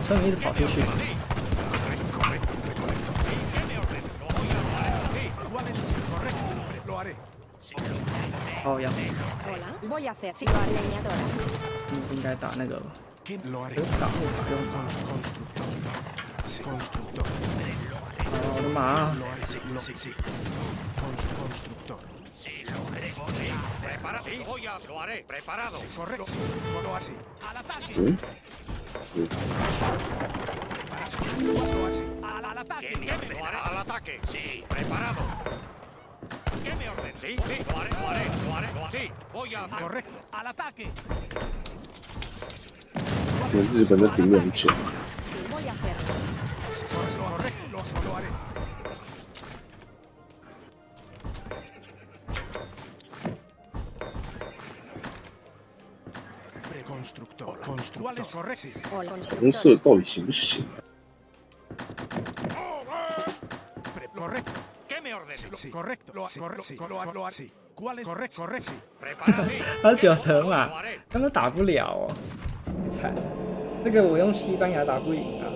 村民一直跑出去。 Correcto. Sí, ¿qué me ordena? Lo voy a hacer. Sí. ¿Cuál es? Sí, correcto. Lo haré. 靠腰， Hola. Voy a hacer. Sí, lo haré. Leñadora. 应该打那个， ¿Qué? Lo haré. 不用打，不用打。 Constructor. Sí. Constructor. 啊，我的妈！ Lo haré. Sí. Constructor. Sí, lo haré. Preparado. Sí, lo haré. Preparado. Sí, correcto. Lo haré. Al ataque. Al ataque. ¿Qué me ordena? Al ataque. Sí, preparado. ¿Qué me ordena? Sí, lo haré. Sí, voy a hacer. Correcto. Al ataque. 日本的顶两脚。红色到底行不行啊？ 他9德嘛，根本打不了哦，太惨了。这个我用西班牙打不赢啊。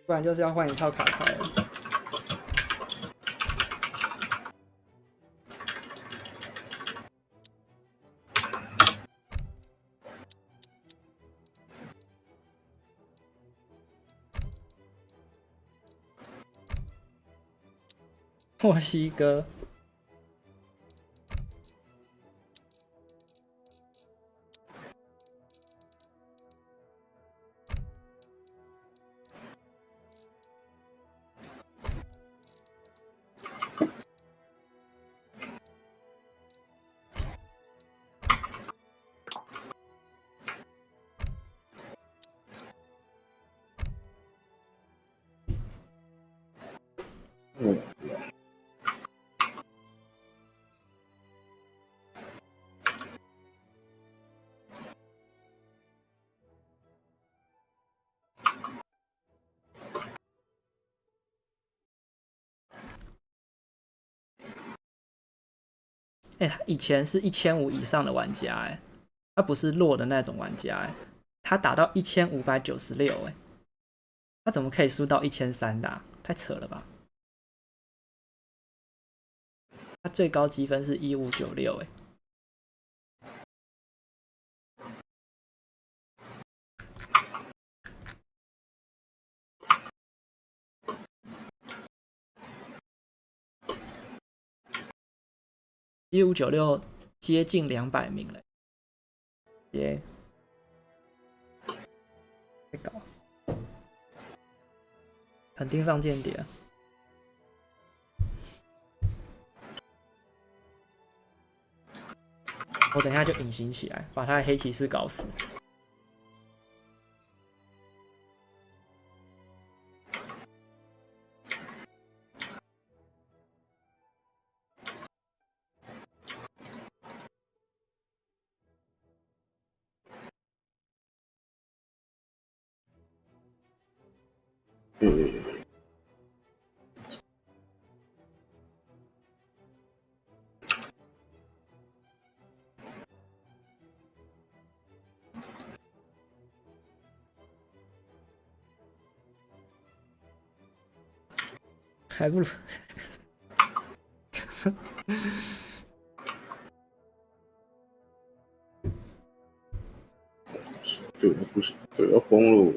不然就是要换一套卡牌了。墨西哥。他以前是1500以上的玩家，他不是弱的那种玩家，他打到1596，他怎么可以输到1300的太扯了吧！他最高积分是1596，1596接近200名了，耶！在搞，肯定放间谍。我等一下就隐形起来，把他的黑骑士搞死。还不如对，不是，对，要崩了。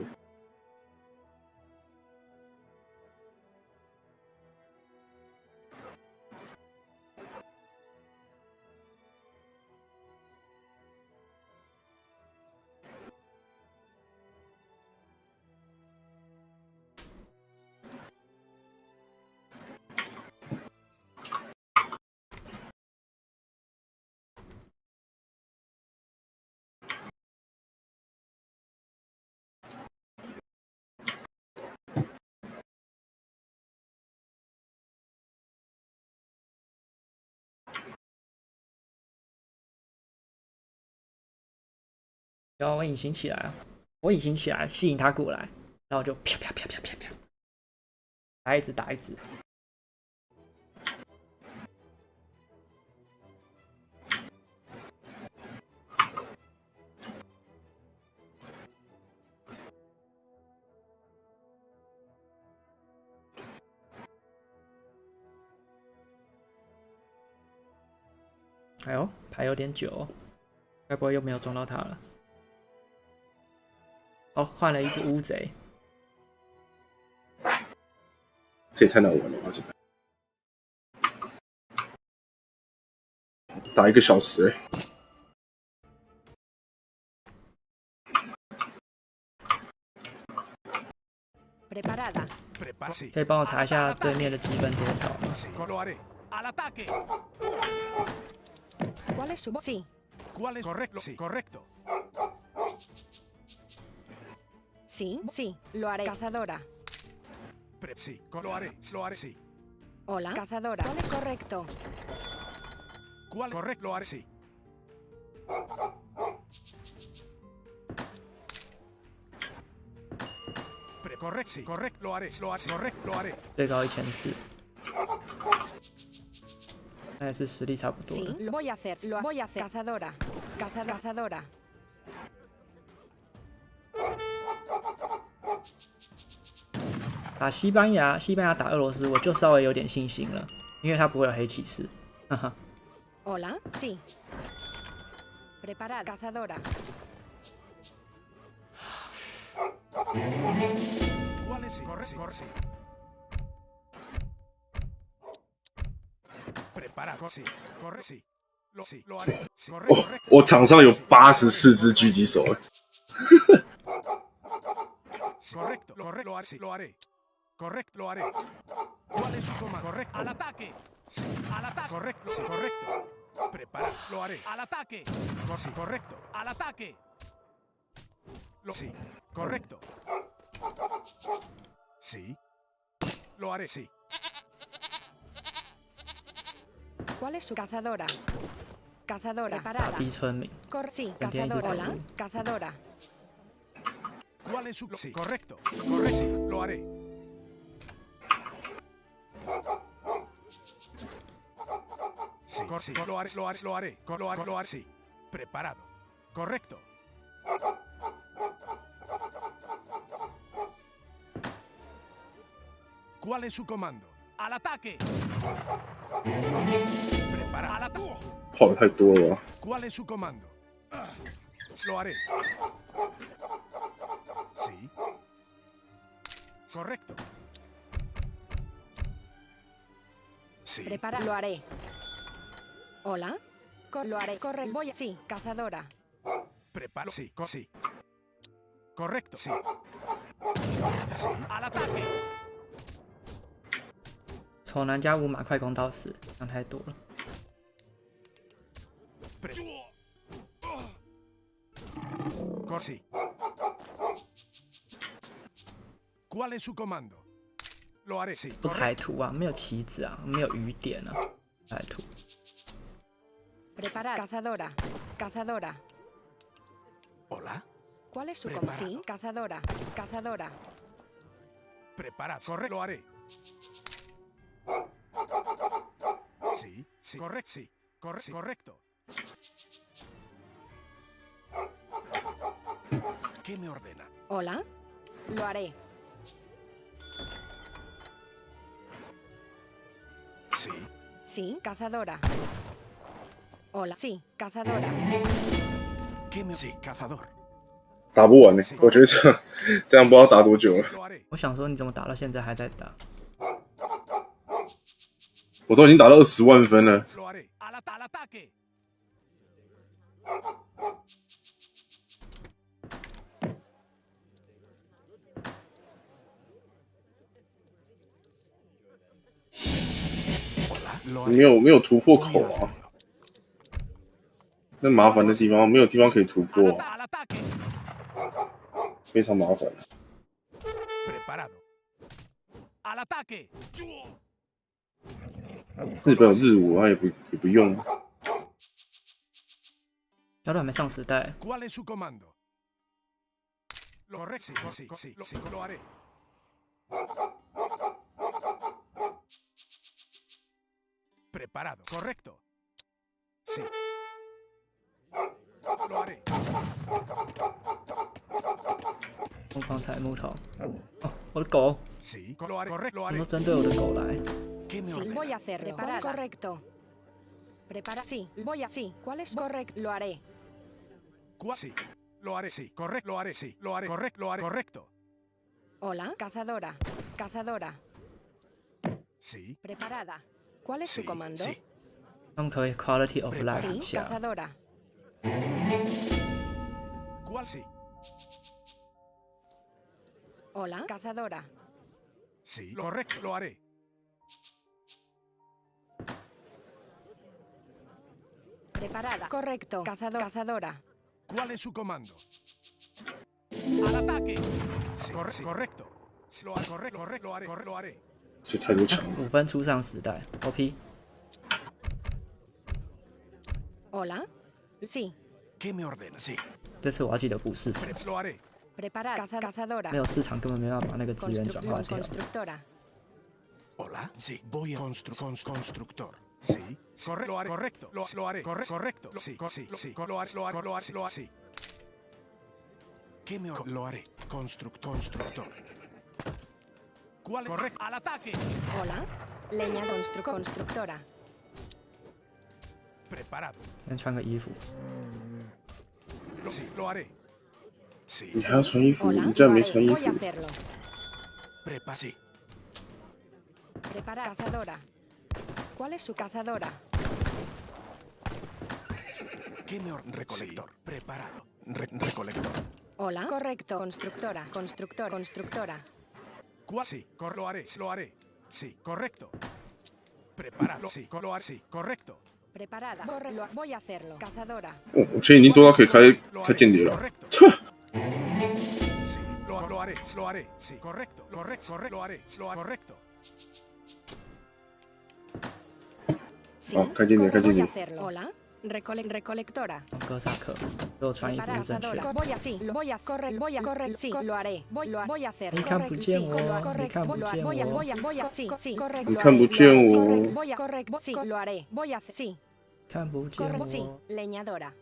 然后我隐形起来啊！我隐形起来，吸引他过来，然后就啪啪啪啪啪啪，打一直打一直。哎呦，牌有点久，该不会又没有撞到他了？哦，换了一只乌贼，这也太难玩了吧！这个打1个小时可以帮我查一下对面的积分多少吗？ es su... Sí. ¿Cuál es correcto? Sí, correcto. Sí, sí, lo haré. Cazadora. Sí, lo haré, sí. Hola, cazadora. ¿Cuál es correcto? ¿Cuál correcto? Lo haré, sí. Correcto, sí, correcto, lo haré, correcto, lo haré. 最高1400，那也是实力差不多 Sí, 的。 lo voy a hacer, lo voy a hacer. Cazadora. Cazadora. 打西班牙打俄罗斯，我就稍微有点信心了，因为他不会有黑骑士。哈哈， Hola, sí. Preparad. Cazadora. ¿Cuál es? Correcto, sí. Preparado, sí. Correcto, sí. Lo haré. Sí, correcto, 我场上有84只狙击手哎。correcto, lo haré, sí, lo haré. Correcto, lo haré. ¿Cuál es su comando? Correcto. Al ataque. Sí, al ataque. Correcto, sí, correcto. Prepara, lo haré. Al ataque. Sí, correcto. Al ataque. Sí, correcto. Sí. Lo haré, sí. ¿Cuál es su cazadora? Cazadora. 打 Preparada. 低村民， Sí, 整天一直 cazadora. 走 Hola, 路。 cazadora. ¿Cuál es su? Sí, correcto. Correcto, sí, lo haré. Sí, sí, lo haré, sí. Preparado. Correcto. ¿Cuál es su comando? ¡Al ataque! Prepara. ¡Al ataque! 跑的太多了吧？ ¿Cuál es su comando? Lo haré. Sí. Correcto. Sí. Prepara. Lo haré. Hola. Lo haré. Corre. Voy a... Sí, cazadora. Preparo. Sí, sí. Correcto. Sí. Sí. Al ataque. 丑男加5马快攻到死，这样太多了。 Sí. ¿Cuál es su comando? Lo haré, sí. 不是海图啊，没有旗子啊，没有雨点啊，海图。 Prepara. Cazadora. Cazadora. ¿Hola? ¿Cuál es su comando? Sí, cazadora. Cazadora. Prepara. Correcto. Lo haré. Sí, sí. Correcto, sí. Correcto. ¿Qué me ordena? Hola. Lo haré. Sí. Sí, cazadora. Hola. Sí, cazadora. ¿Qué me... Sí, cazador. 打不完呢、我觉得这样不知道打多久了。 Lo haré. 我想说，你怎么打到现在还在打？我都已经打到20万分了。 Lo haré. Al ataque. 没有突破口啊，那麻烦的地方没有地方可以突破、啊， Al ataque. 非常麻烦。 Preparado. Al ataque. 日本有日武，他也不用。小短没上时代， ¿Cuál es su comando? Lo correcto. Sí, lo haré. Preparado. Correcto. Sí. Lo haré. 疯狂采木头。哦，我的狗， Sí. Lo haré. Correcto. Lo 他 haré. 们都针对我的狗来。 ¿Qué me Sí, ordena? voy a hacer. Prepara. Correcto. Prepara. Sí, voy a... Sí. ¿Cuál es correcto? Lo haré. Sí. Lo haré. Sí. Correcto. Lo haré. Sí. Lo haré. Correcto. Lo haré. Correcto. Hola. Cazadora. Cazadora. Sí. Preparada. ¿Cuál es su comando? Sí. 他们可不可以 quality of life Sí, 一下？ cazadora. ¿Cuál? Sí. Hola. Cazadora. Sí. Correcto. Lo haré. Preparada. Correcto. Cazadora. ¿Cuál es su comando? ¡Al ataque! Sí, correcto. Lo haré. 这太多枪了。 5分出上时代 ，OP。 Hola. Sí. ¿Qué me ordena? Sí. 这次我要记得补市场， Lo haré. Preparada. Cazadora. 没有市场根本没办法把那个资源转化掉。 Constructora. Hola. Sí. Voy a constructor. Sí. Lo haré. Correcto. Lo haré. Correcto. Sí. Lo haré. Sí. ¿Qué me lo haré? Constructor. ¿Cuál es? Correcto. ¡Al ataque! Hola. Leña constructora. Preparado. 先穿个衣服， Sí. Lo haré. Sí. 你还要穿衣服？ Hola. 你这样没 Lo haré. 穿衣 Voy a 服。 hacerlo. Sí. Preparada. Cazadora. ¿Cuál es su cazadora? ¿Qué me recolector? Preparado. Recolector. Hola. Correcto. Constructora. ¿Cuál? Sí. Lo haré. Sí. Correcto. Preparado. Sí. Lo haré. Sí. Correcto. Preparada. Voy a hacerlo. Cazadora. 哦，我钱已经多到可以开间谍了。 Sí. Lo haré. Sí. Correcto. Lo haré. Correcto. Sí. 好，开间谍，开间 Voy a 谍。 hacerlo. Hola. Recolectora. 哥萨克，给我穿衣服是正确的。 Voy a correr. Sí. Lo haré. Voy a hacerlo. 你看不见我，你 Correcto. 看不见我。 Voy a. Sí. Correcto. 你看不见我。 Voy a correr. Sí. Lo haré. Voy a hacer. Sí. 看不见 Correcto. Sí. 我。 Leñadora.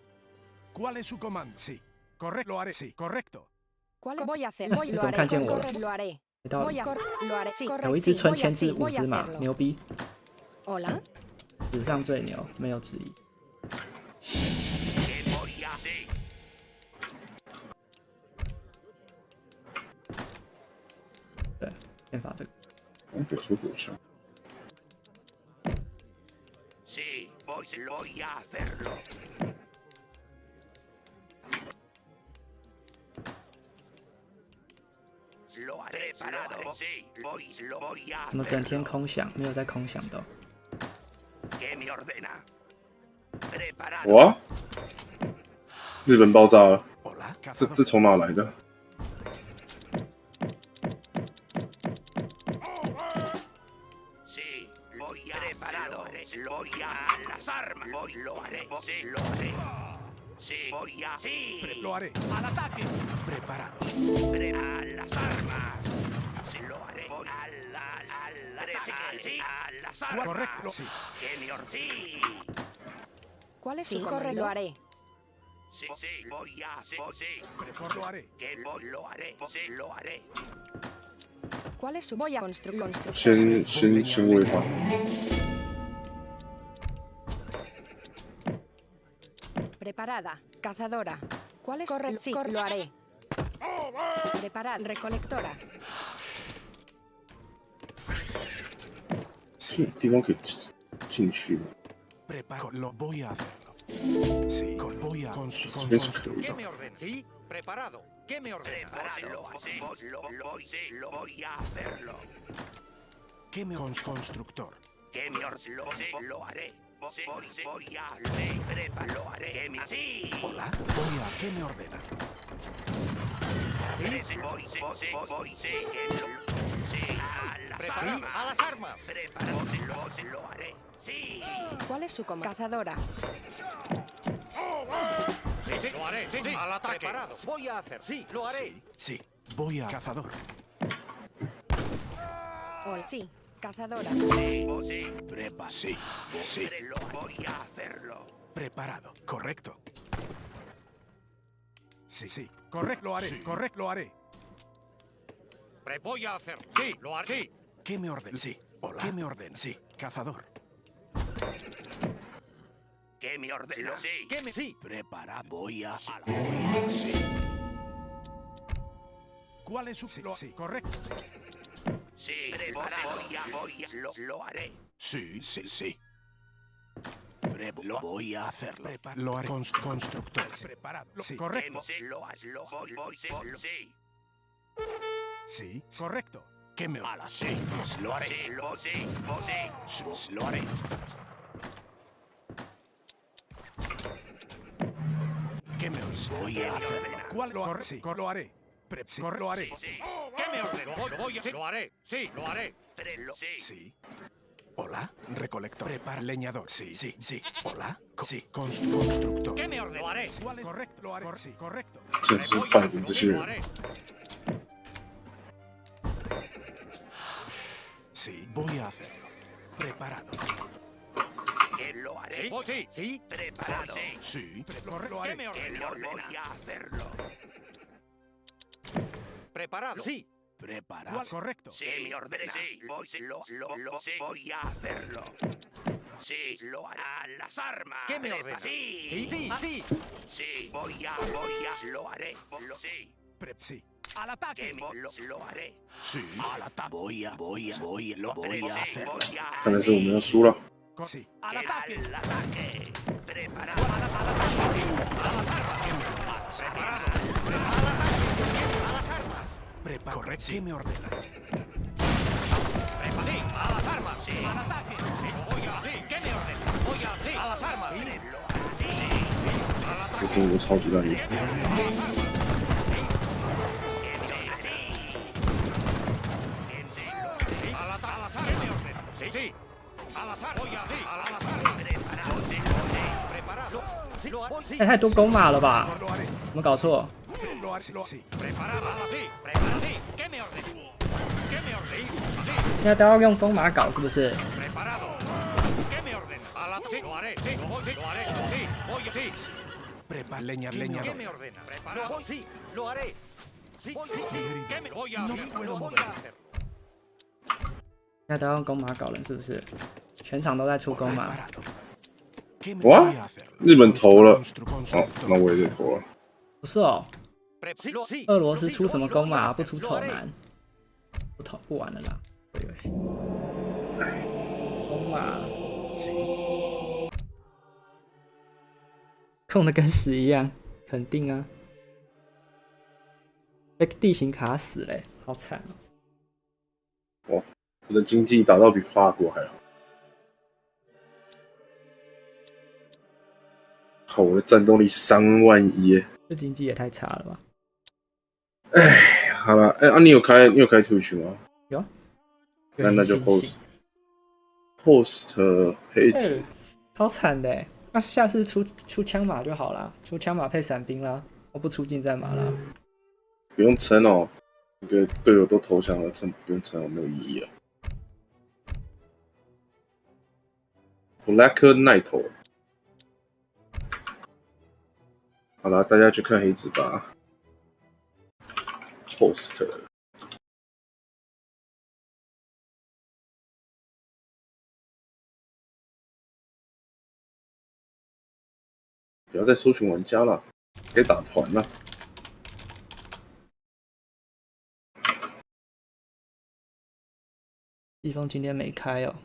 ¿Cuál es su comando? Sí. Correcto. Lo haré. Sí. Correcto. ¿Cuál voy a hacer? 你怎么看见我了？ Lo haré. 没道理 Lo haré. Sí. 有一只春千至5只马，牛逼， Hola. 史上最牛，没有之一。对，先发这个。给出火枪。 Sí, voy a hacerlo. Lo haré. Preparado. Sí, voy a 怎么整天空想，没有在空想的哦？ ¿Qué me ordena? Preparado. 哇！日本爆炸了， Hola. 这从哪来的？ Sí, voy a. Preparado. Voy a las armas. Lo haré. Sí, lo haré. Sí, voy a. Sí. Lo haré. Al ataque. Preparado. A las armas. Sí, lo haré. Voy a sí, a las armas. Correcto. Sí. Que me sí. ¿Cuál es su comando? Lo haré. Sí, voy a. Sí. Lo haré. Que lo haré. Sí, lo haré. ¿Cuál es su? Voy a construir. 先喂它。 Preparada. Cazadora. ¿Cuál es? Corre. Sí. Lo haré. Preparada. Recolectora. 这个地方可以进去吗？ Preparo. Lo voy a hacerlo. Sí. Voy a 这边是可以的。 ordena? Sí, preparado. ¿Qué me ordena? Lo voy a hacerlo. ¿Qué me constructor? ¿Qué me ordena? Lo haré. Voy a. Sí, lo haré. Sí. Hola. ¿Qué me ordena? Sí, voy. Sí, a las armas. A las armas. Preparado. Lo haré. Sí. ¿Cuál es su comando? Cazadora. Sí, lo haré. Sí, al ataque. Preparado. Voy a hacer. Sí, lo haré. Sí. Voy a cazador. Sí. Cazadora. Sí. Prepa. Sí. Voy a hacerlo. Preparado. Correcto. Sí. Correcto. Lo haré. Sí. Correcto. Lo haré. Voy a hacerlo. Sí, lo haré. Sí. ¿Qué me ordena? Sí. Hola. ¿Qué me ordena? Sí. Cazador. ¿Qué me ordena? Sí. ¿Qué me sí? Prepara. Voy a. Sí. ¿Cuál es su? Sí. Correcto. Sí, lo haré. Sí. Lo voy a hacerlo. Lo haré. Constructor. Preparado. Sí. Correcto. Sí. Sí. Correcto. ¿Qué me ordena? Sí. Lo haré. Sí, lo haré. Lo haré. ¿Qué me ordena? Voy a hacerlo. ¿Cuál lo haré? Sí, lo haré. Sí, lo haré. ¿Qué me ordena? Lo haré. Sí, lo haré. Sí. Hola, recolector. Prepara leñador. Sí. Hola. Sí, constructor. ¿Qué me ordena? Lo haré. ¿Cuál es? Correcto, lo haré. Sí, correcto. 这是拜登这些 Lo 人， haré. Sí, voy a hacerlo. Preparado. Lo haré. Sí. Preparado. Sí, lo ¿Qué haré. me ordena? Voy a hacerlo. Preparado. Sí. Preparado. Correcto. Sí, me ordena. Sí, voy a hacerlo. Sí, lo haré. A las armas. ¿Qué me ordena? Sí. Sí, voy a, lo haré. Sí. Sí. Al ataque. Lo haré. Sí. Al ataque. Voy a hacerlo. 看来是我们要输了。 Sí. Al ataque. Al ataque. Preparado. A las armas. Preparado. A las armas. Prepara. Correcto. ¿Qué me ordena? Sí, a las armas. Sí. Al ataque. Sí, ¿qué me ordena? Sí, a las armas. Sí. 这中国超级烂人， A las armas. ¿Qué me ordena? Sí. A las armas. A las armas. Preparado. Sí, lo haré. Sí. 太多公码了吧？ Lo haré. 有没有搞错？ Lo haré. Sí. Preparado. Sí. Preparado. Sí. ¿Qué me ordena? ¿Qué me ordena? Sí. 现在都要用公码搞是不是？ Preparado. ¿Qué me ordena? A la sí, lo haré. Sí, lo haré. Sí, voy. Sí. Prepara ¿Qué leñador. me ordena? Preparado. Sí, lo haré. Sí. ¿Qué me voy a No hacer? puedo Lo voy mover. a hacer. 现在都要用公码搞了是不是？全场都在出公码。 Preparado. ¿Qué me What? voy a hacerlo? 日本投了， Constructor. 好，那我也得投了。不是哦， Sí. 俄罗斯出什么公码不出丑男？不玩了啦，这个游戏。公码 Sí. 控的跟屎一样，肯定啊。被地形卡死嘞，好惨哦。我的经济打到比法国还好。好，我的战斗力31000耶！这经济也太差了吧？哎，好了，哎啊，你有开 Twitch 吗？有。那就 host 配置。超惨的欸，那下次出枪马就好啦，出枪马配伞兵啦，我不出近战马啦。不用撑哦，那个队友都投降了，不用撑哦，没有意义啊。Black Knight。好了，大家去看黑子吧。Host。不要再搜寻玩家了，可以打团了。地方今天没开哦。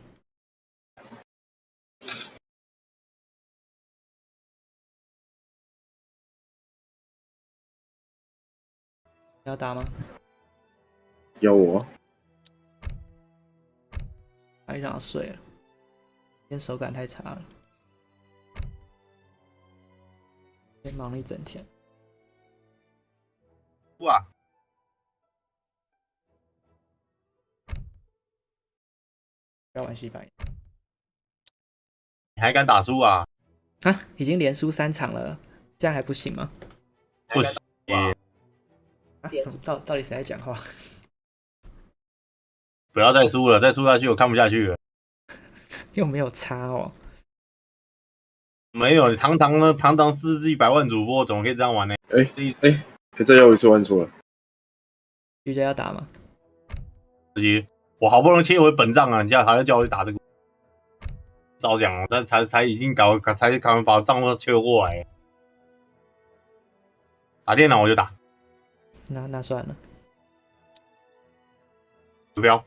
要打吗？邀我啊。还想要睡了，今天手感太差了。今天忙了一整天。哇！不要玩西班牙。你还敢打输啊？啊，已经连输3场了，这样还不行吗？不行。啊，什么到底谁在讲话？不要再输了，再输下去我看不下去了。又没有差哦。没有，堂堂400万主播，怎么可以这样玩呢？可以再要一次玩错了。瑜伽要打吗？我好不容易切回本账啊，你还要叫我去打这个？早讲了，但才已经才把账户切过来。打电脑我就打。那算了。不要。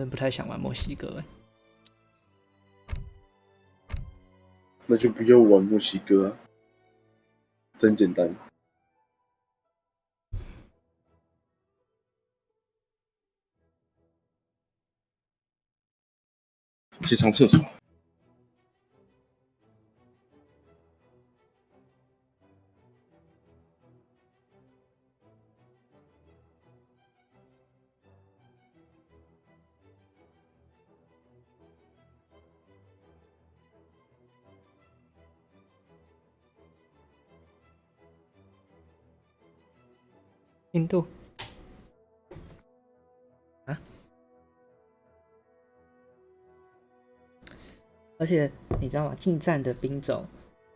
不太想玩墨西哥哎。那就不要玩墨西哥啊，真简单。去上厕所。印度啊，而且你知道吗？近战的兵种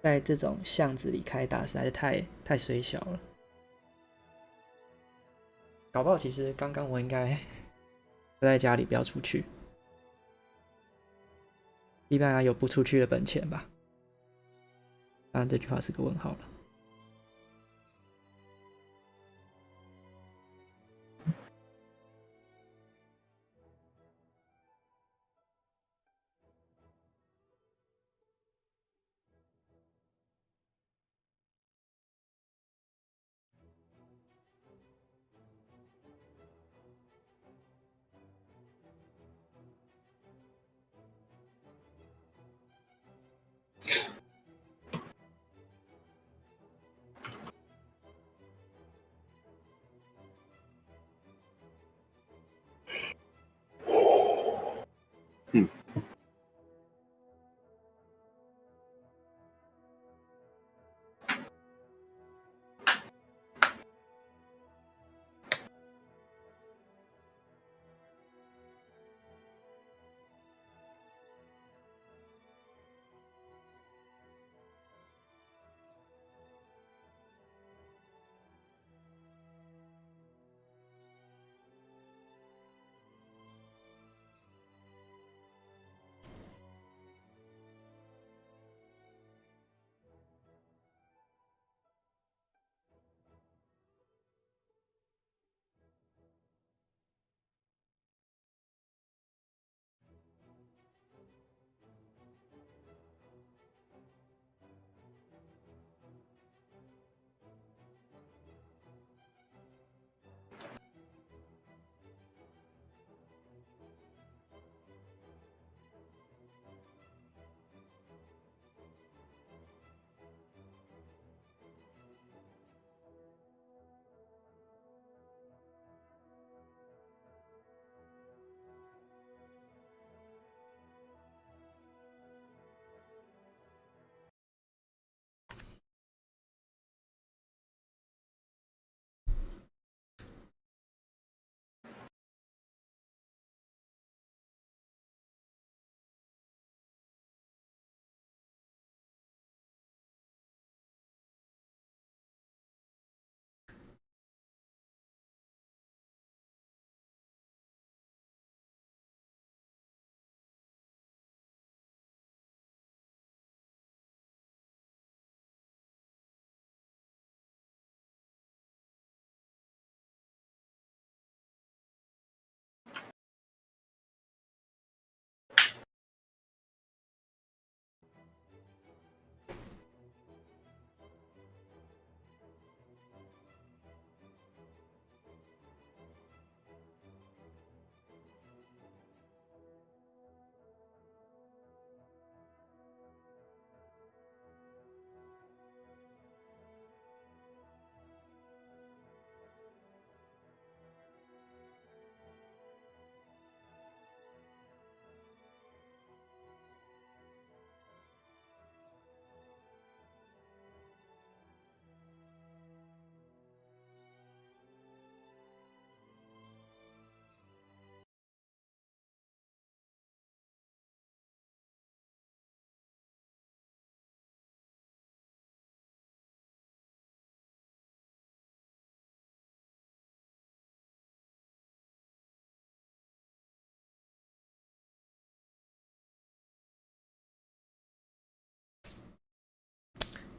在这种巷子里开打，实在是太水小了。搞不好其实刚刚我应该待在家里，不要出去。西班牙有不出去的本钱吧？当然，这句话是个问号了。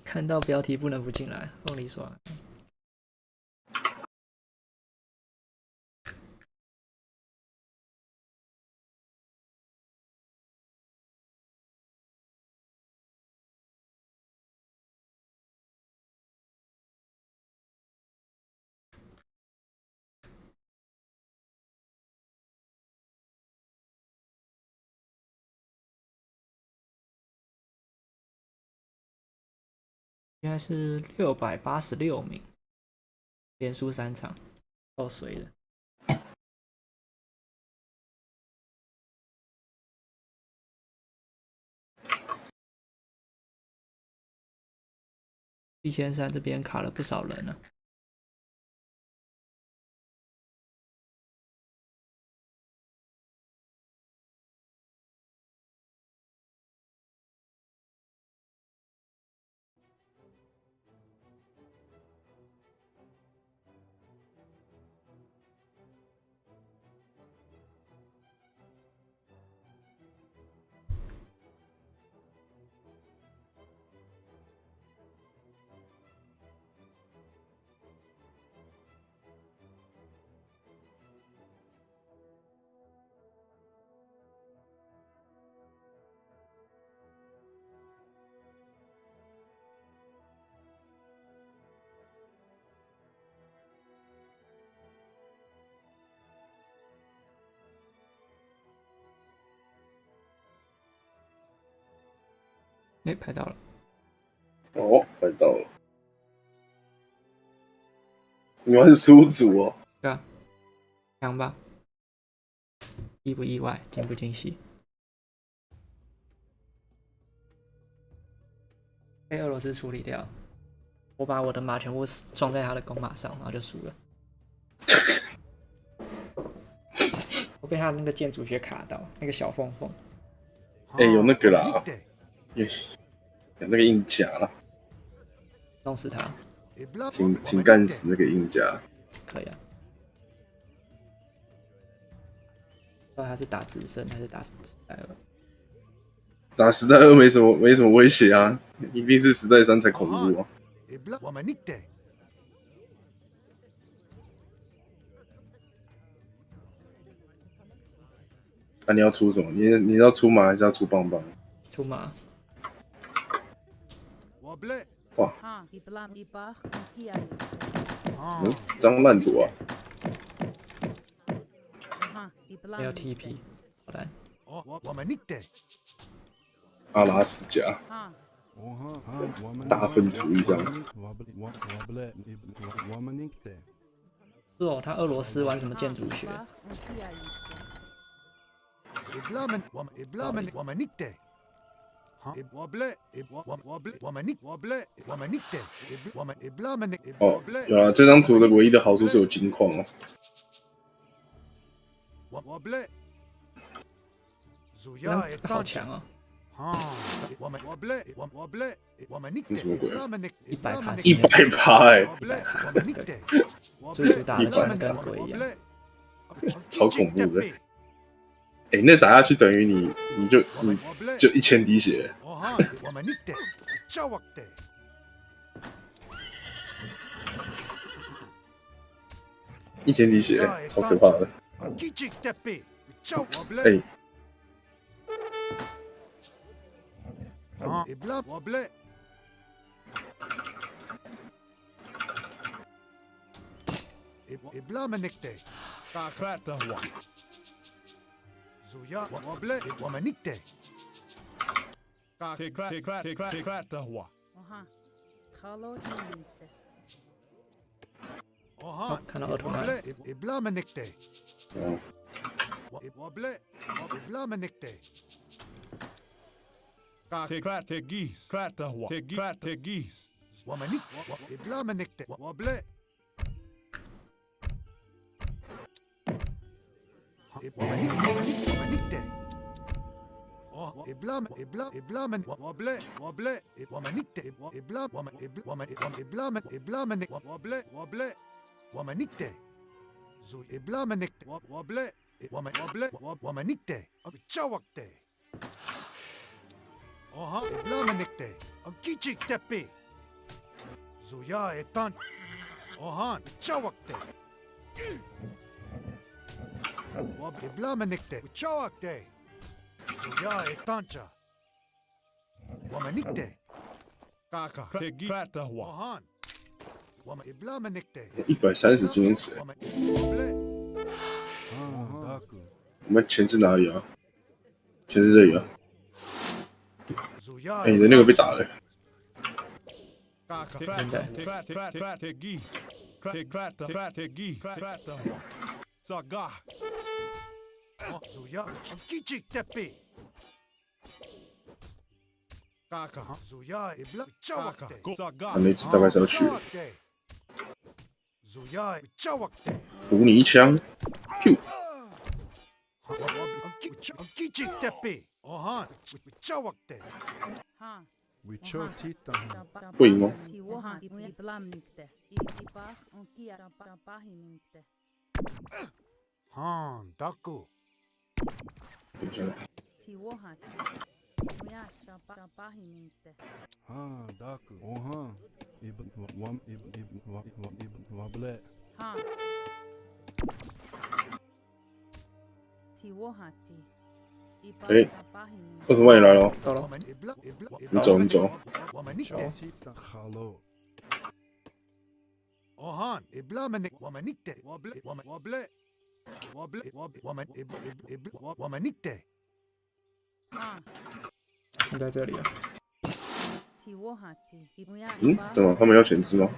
看到标题不能不进来，凤梨爽。应该是686名，连输3场，够水的。1300这边卡了不少人了。拍到了。哦，拍到了。你玩输组哦？对啊，强吧？意不意外？惊不惊喜？被俄罗斯处理掉。我把我的马全部装在他的弓马上，然后就输了。我被他那个建筑学卡到，那个小缝缝。有那个啦。有那个硬甲啦，弄死他，请干死那个硬甲。可以啊。不知道他是打直升还是打时代2？打时代2没什么威胁啊，一定是时代3才恐怖啊。啊，你要出什么？你要出马还是要出棒棒？出马。哇！张烂赌啊！没有 TP， 好难。阿拉斯加，大粪土一张。是哦，他俄罗斯玩什么建筑学？哦，有啦，这张图的唯一的好处是有金矿哦。好强哦！这什么鬼？100%，100%哎！所以打的像跟鬼一样，超恐怖的。那打下去等于你就1000滴血。1000滴血，超可怕的。Zuya wable wamanikte. Teklata hua. Kann er Automat. Iblamanikte. Wable iblamanikte. Teklata geese. Klata hua. Teklata geese. Wamanik iblamanikte. Wable. Wamanikte. Oh, iblam wable wamanikte. Wable wamanikte. Zu iblamanikte wable wamanikte. Chawakte. Oh, iblamanikte. Kichik tepe. Zuya etan. Oh, chawakte. Iblamanikte, Chawakte, Zuya etancha, Wamanikte, Kaka, Klata Wahan, Wama Iblamanikte, 130公尺。我们钱在哪里啊？钱在这里啊。你的那个被打了。还没大概是要去。补你一枪 ，Q。会赢吗？等一下。哎，为什么你来了？到了，你走，你走。你在这里啊？嗯，怎么他们要前置吗？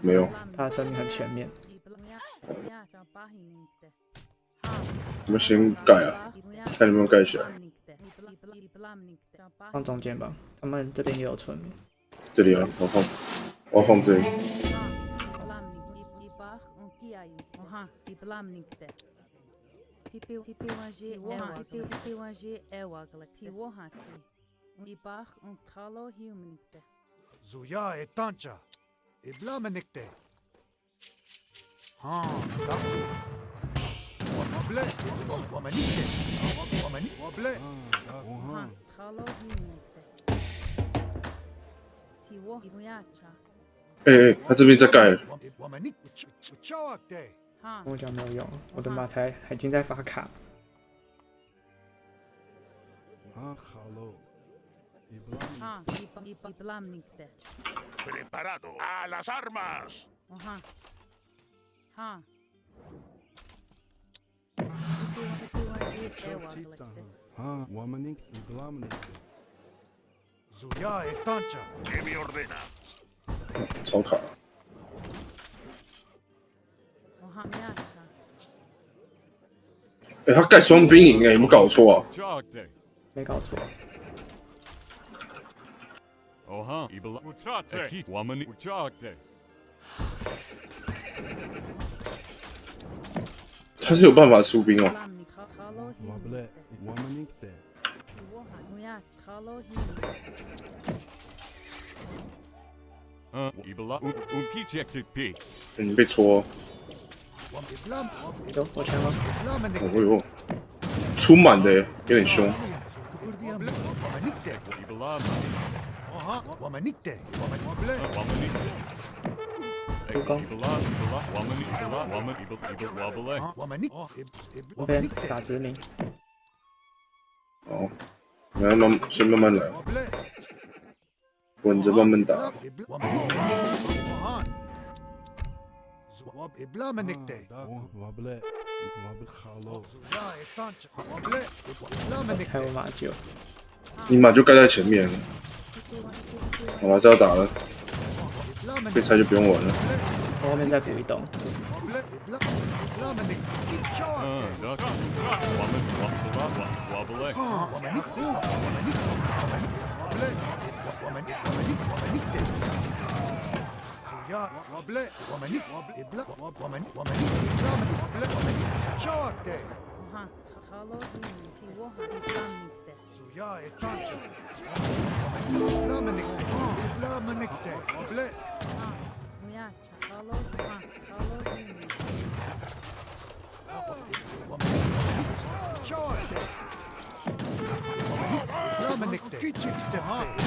没有，他的村民很前面。我们先盖啊，看能不能盖起来。放中间吧，他们这边也有村民。这里啊，我要放这里。哎，他这边在盖。我讲没有用，我的马才已经在发卡。Preparado a las armas. ¿Qué me ordena? 超卡。哎，他盖双兵营哎，有没有搞错啊？没搞错。他是有办法出兵哦。你被戳。有我枪了。哦呦，出满的，有点凶。助攻。这边打殖民。哦，先慢慢来，稳着慢慢打。才有马厩。你马就盖在前面了。我还是要打了，被拆就不用玩了。我后面再补一栋。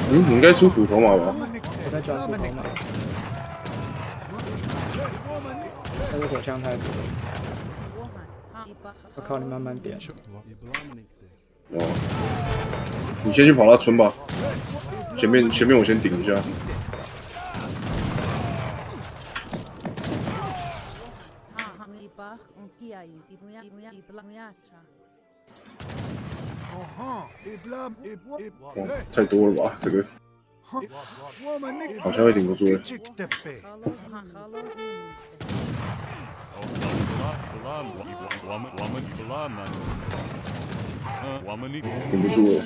你应该出斧头马吧？我在抓斧头马。但是火枪太多。我靠，你慢慢点。哦，你先去跑到村吧。前面我先顶一下。哇，太多了吧，这个。好像会顶不住了。顶不住了。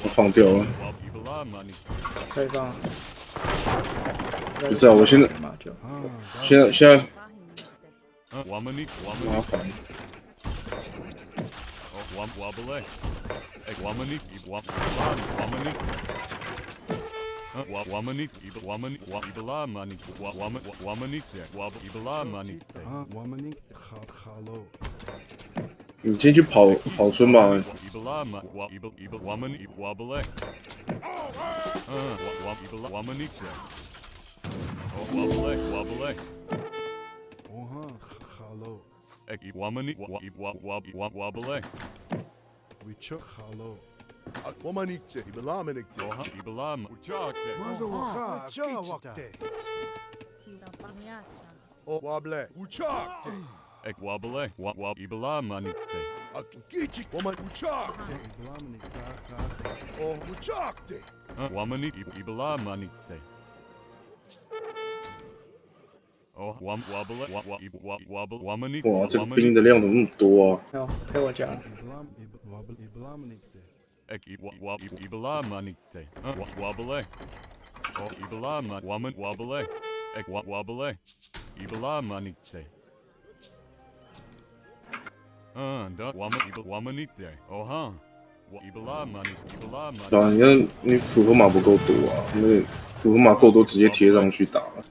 我放掉了。可以放。不是啊，我现在麻烦。你先去跑村吧。Womanikte, ibalamanekte. Ibalam, uchakte. Mazawaha, uchakte. Oh, wable, uchakte. Ek wable, ibalamanekte. Akichik, woman, uchakte. Oh, uchakte. Womanik, ibalamanekte. Oh, wobble, womanik. 哇，这个兵的量怎么那么多啊？没有，陪我讲。Ibalamanekte. Wobble. Oh, ibalama, woman, wobble. Ek wobble. Ibalamanekte. Da womanikte. Oh, huh. Ibalamanekte. 对啊，你符合码不够多啊，因为符合码够多，直接贴上去打了。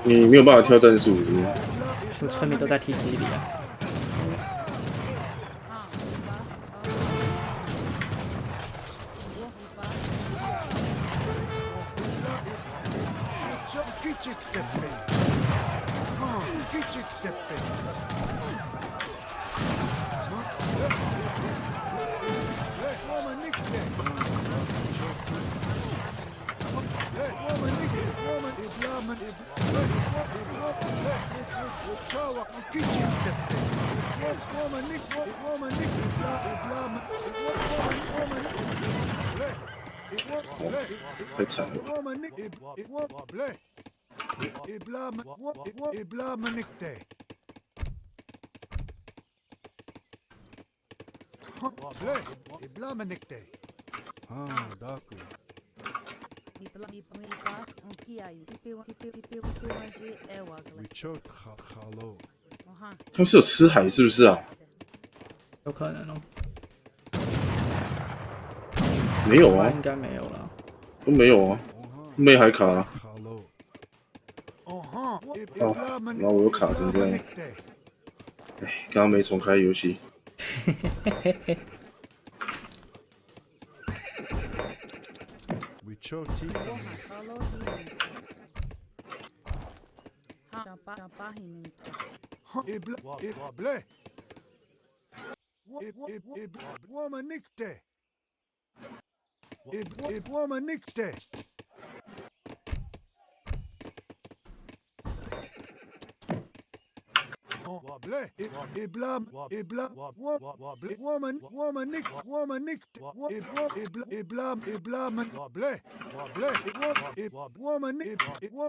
你没有办法挑战术，是村民都在 TC 里啊。太惨了。他们是有吃海是不是啊？有可能哦。没有啊，应该没有了。都没有啊，没海卡啊。哦，然后我又卡成这样。哎，刚刚没重开游戏。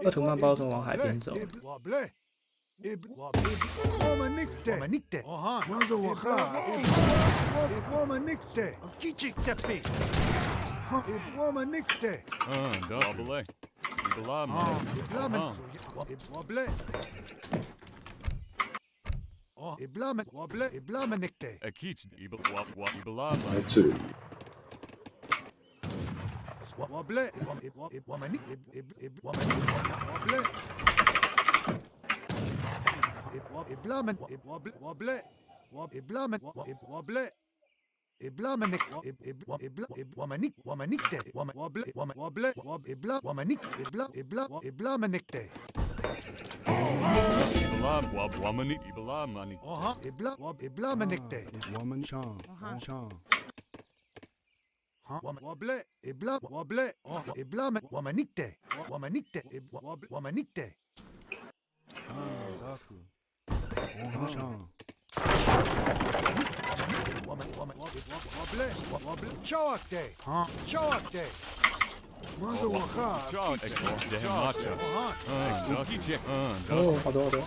恶徒曼包怎么往海边走？在这里。哦，好多好多，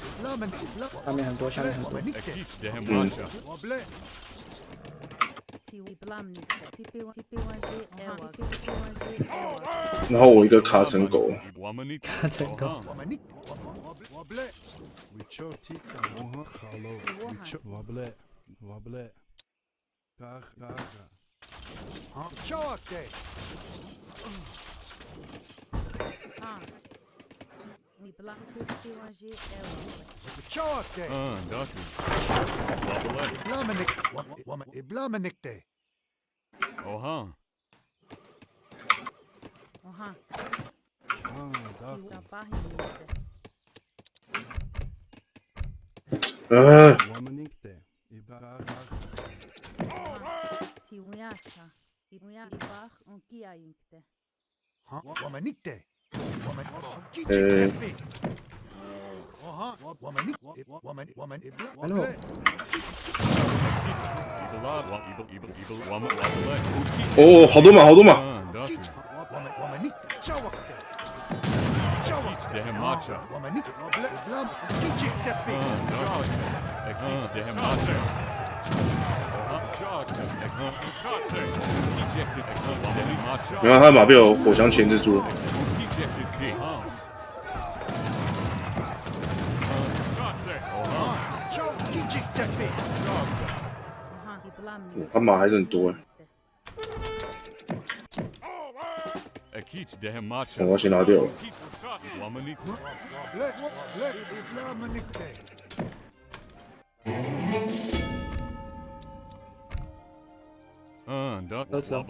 上面很多，下面很多。然后我一个卡成狗，卡成狗。哦，好多马，好多马。然后他的马被我火枪牵制住了。他马还是很多我要先拿掉了。儿子哦。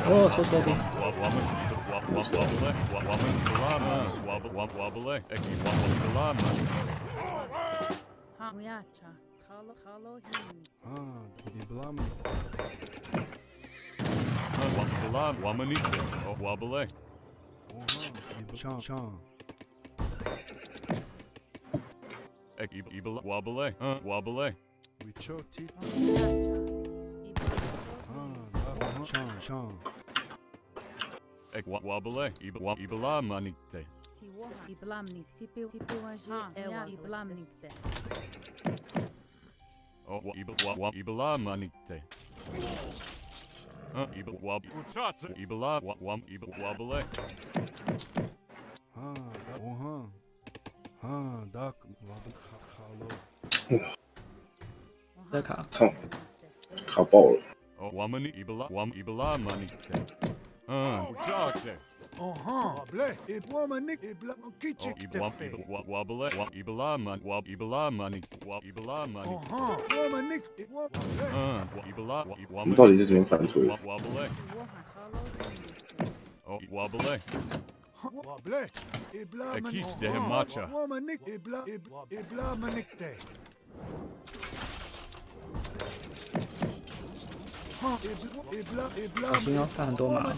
哦，抽手柄。在卡，痛，卡爆了。你到底是怎么反推？小心哦，他很多马。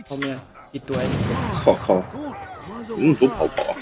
后面一堆。靠，多跑啊！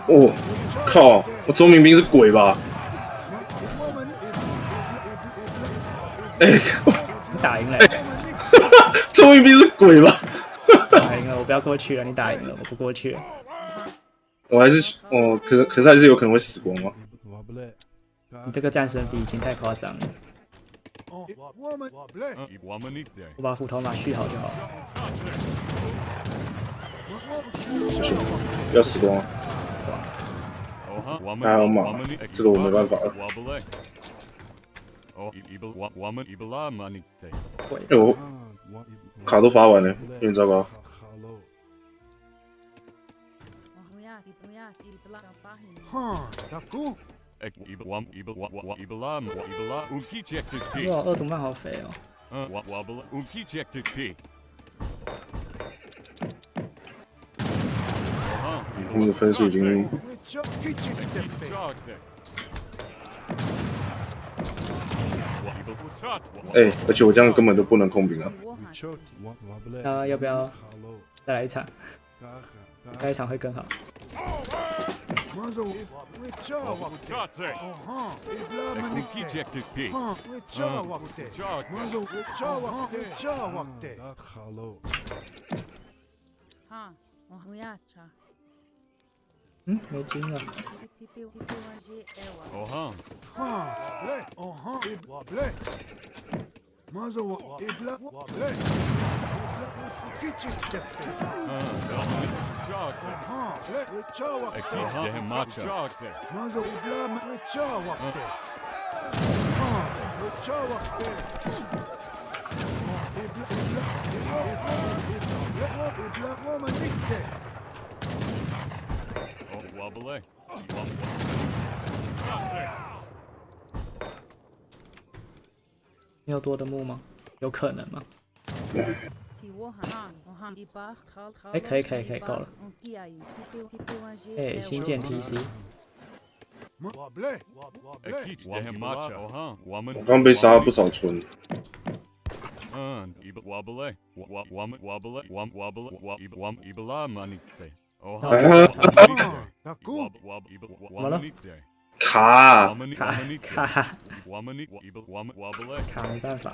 哦，靠！我钟明兵是鬼吧？哎，你打赢了，钟明兵是鬼吧？打赢了，我不要过去了，你打赢了，我不过去了。我还是哦，可是还是有可能会死光吗？你这个战神比已经太夸张了。我把斧头马续好就好。要死光了！还有马，这个我没办法了。哎，我卡都发完了，有点糟糕。哇，恶毒曼好肥哦！他们的分数已经哎，而且我这样根本都不能控兵啊！要不要再来一场？下一场会更好。嗯，没金了。你有多的木吗？有可能吗？哎，可以，够了。哎，新建 TC。我刚被杀了不少村。怎么了？卡，没办法。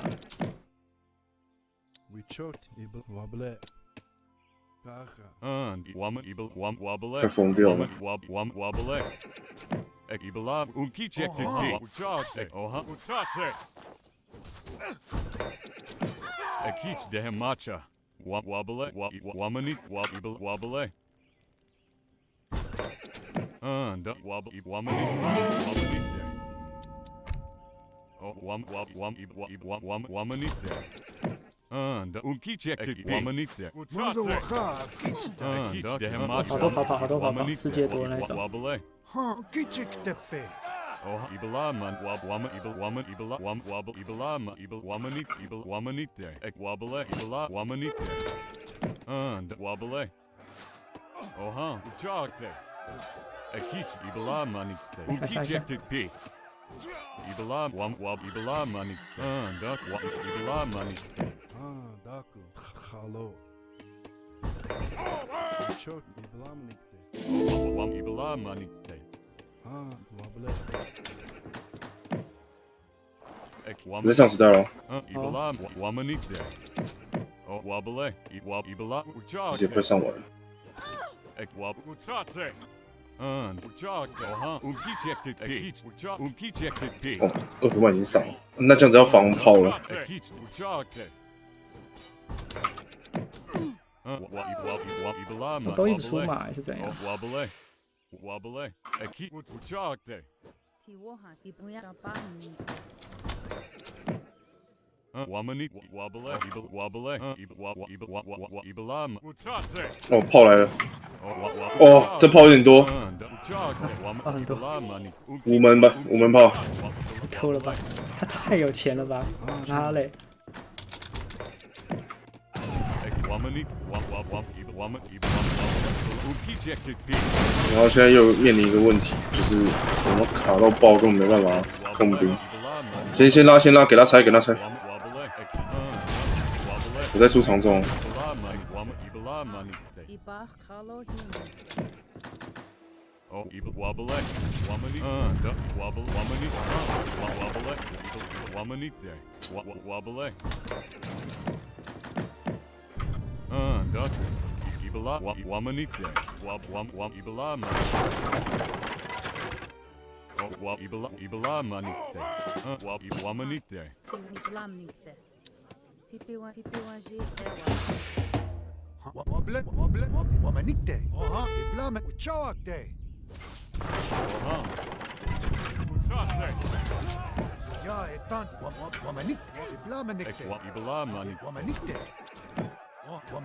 快疯掉了。好多跑，世界多那种。你在上时代了。直接快上完了。哦，恶毒曼已经上了，那这样子要防炮了。我都一直出马还是怎样？哦，炮来了。哦，这炮有点多。炮很多。5门吧，5门炮。偷了吧？他太有钱了吧？妈嘞！然后现在又面临一个问题，就是我们卡到爆，根本没办法控兵。先拉，给他拆。我在出长中。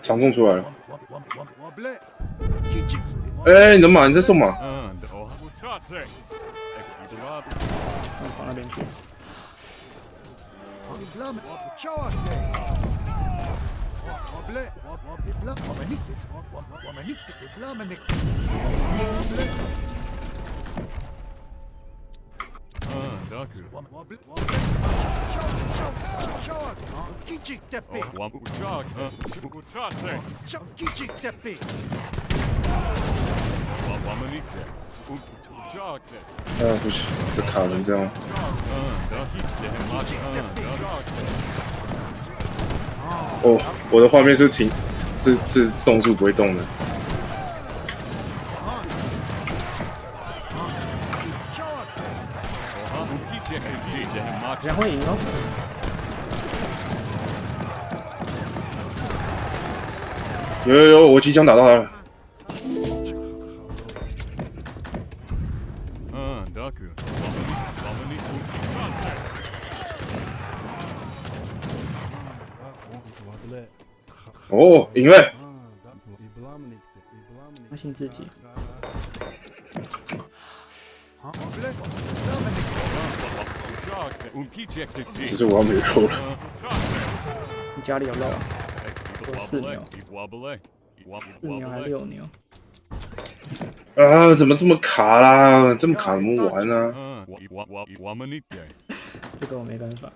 长中出来了。哎，你的马，你在送马。跑那边去。不行，这卡成这样。哦，我的画面是停，是动数不会动的。然后赢哦。有，我即将打到他了。哦，赢了！相信自己。只是我要没肉了。你家里有肉啊？有4牛，4牛还6牛？啊，怎么这么卡啦？这么卡怎么玩啊？这个我没办法。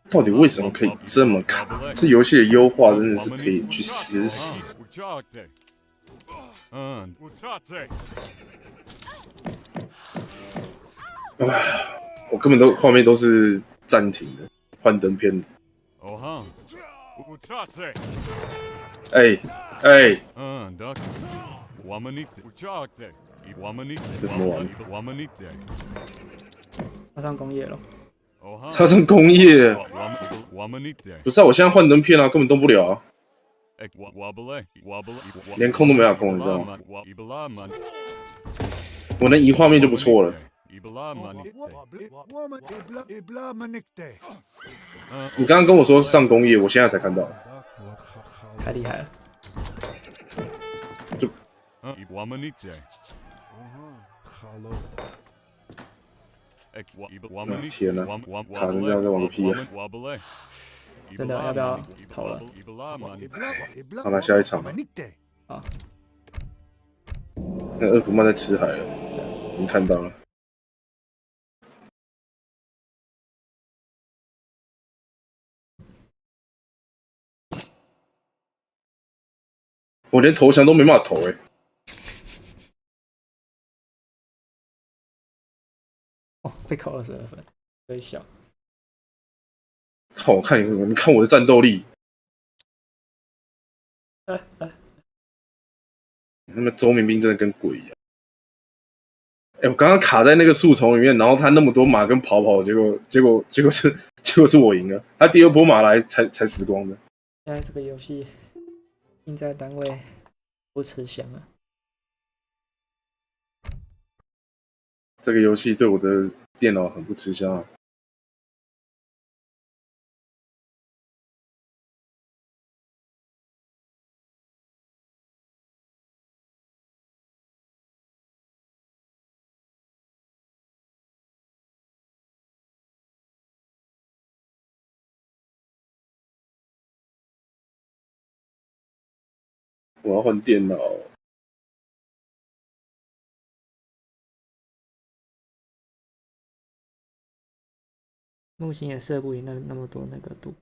到底为什么可以这么卡？这游戏的优化真的是可以去死死。我根本都画面都是暂停的，幻灯片。哎，这怎么玩？他上工业了。他上工业，不是啊！我现在幻灯片啊，根本动不了啊，连控都没法控，你知道吗？我能移画面就不错了。你刚刚跟我说上工业，我现在才看到，太厉害了。就天哪，卡成这样在玩个屁啊！真的要不要投了？好了，下一场。好。那鄂图曼在吃海了，已经看到了。我连投降都没办法投哎、哦，被扣22分，真小。看我看你看我的战斗力，他们周民兵真的跟鬼一样。我刚刚卡在那个树丛里面，然后他那么多马跟跑，结果是我赢了。他第二波马来才死光的。现在这个游戏竞赛单位不吃香啊。这个游戏对我的电脑很不吃香啊。我要换电脑。木星也射不赢那么多那个度。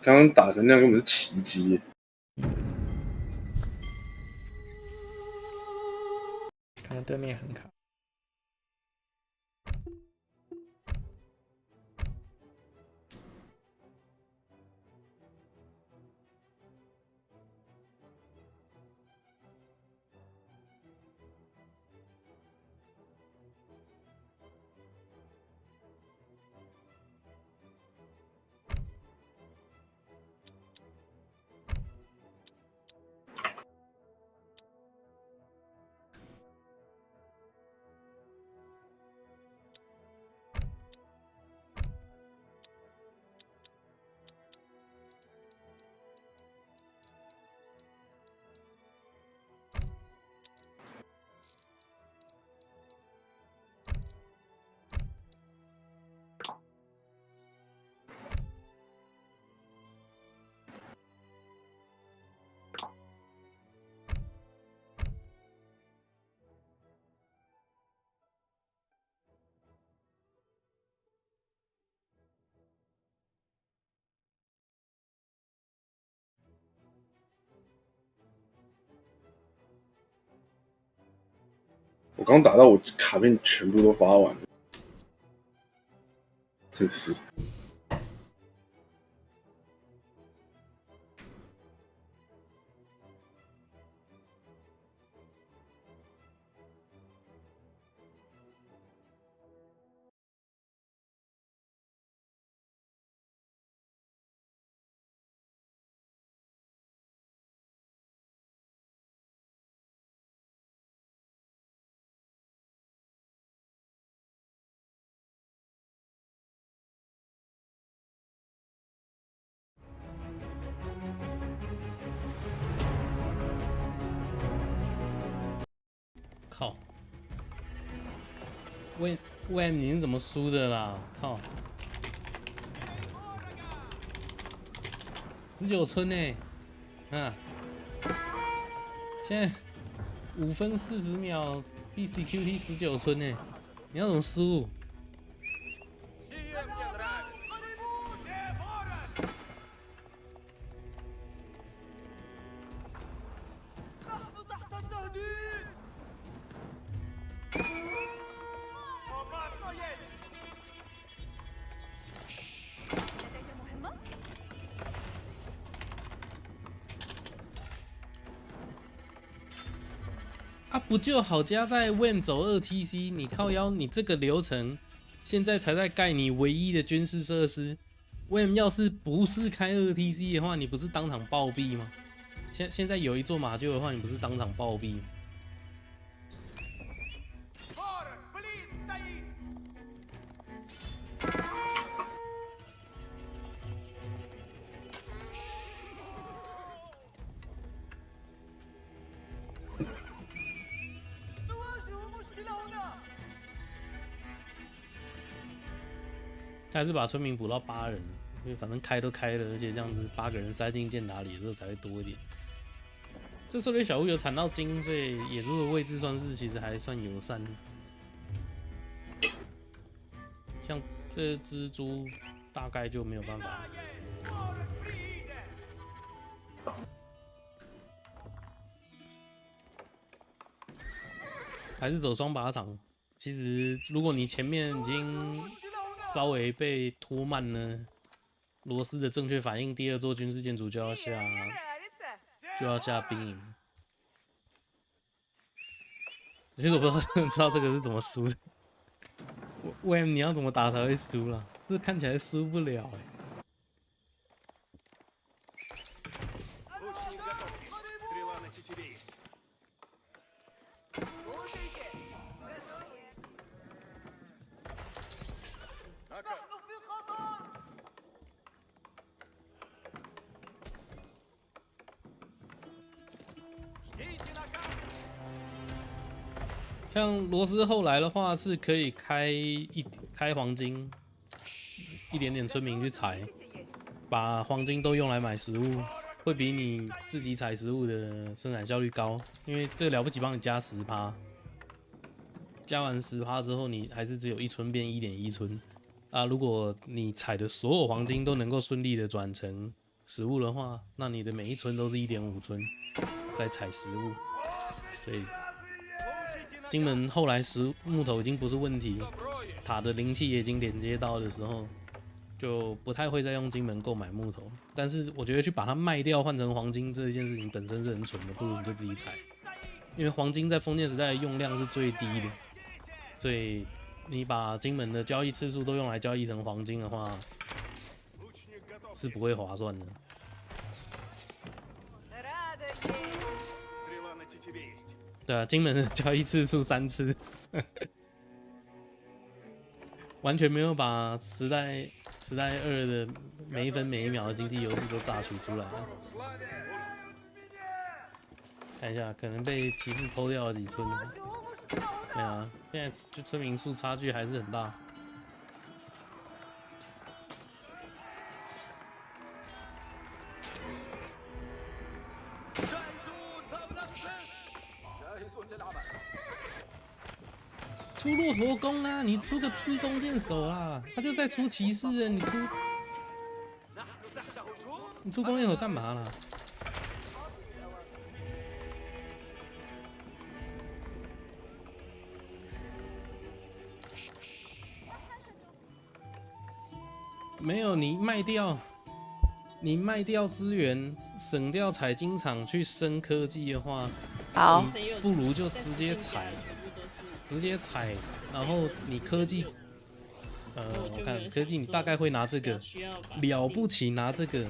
刚刚打成那样根本是奇迹。可能对面很卡。我刚打到我卡片全部都发完了，真是。靠 ，Wem 你是怎么输的啦？靠，19村呢？啊，现在5分40秒 ，BCQT 19村呢？你要怎么输？啊，不就好加在 Wem 走2TC， 你靠腰，你这个流程现在才在盖你唯一的军事设施。Wem 要是不是开2TC 的话，你不是当场暴毙吗？现在有一座马厩的话，你不是当场暴毙吗？他还是把村民补到8人，因为反正开都开了，而且这样子8个人塞进建打里的时候才会多一点。这狩猎小屋有产到金，所以野猪的位置算是其实还算友善。像这只猪大概就没有办法。还是走双靶场。其实如果你前面已经稍微被拖慢了，罗斯的正确反应，第二座军事建筑就要下兵营。其实我不知道这个是怎么输的。喂，你要怎么打才会输啦？这看起来输不了哎、像罗斯后来的话是可以开黄金，一点点村民去采，把黄金都用来买食物，会比你自己采食物的生产效率高，因为这个了不起帮你加10%，加完10%之后，你还是只有一村变1.1村啊。如果你采的所有黄金都能够顺利的转成食物的话，那你的每一村都是1.5村在采食物，所以。金门后来木头已经不是问题，塔的灵气也已经连接到的时候，就不太会再用金门购买木头。但是我觉得去把它卖掉换成黄金这件事情本身是很蠢的，不如你就自己采，因为黄金在封建时代的用量是最低的，所以你把金门的交易次数都用来交易成黄金的话，是不会划算的。对啊，金门的交易次数3次，完全没有把时代2的每一分每一秒的经济优势都榨取出来了。看一下，可能被骑士偷掉了几村。对啊，现在就村民数差距还是很大。出骆驼弓啊！你出个屁弓箭手啊！他就在出骑士啊！你出弓箭手干嘛啦？没有，你卖掉资源，省掉采金场去升科技的话，好，你不如就直接采，然后你科技，我看科技你大概会拿这个，了不起拿这个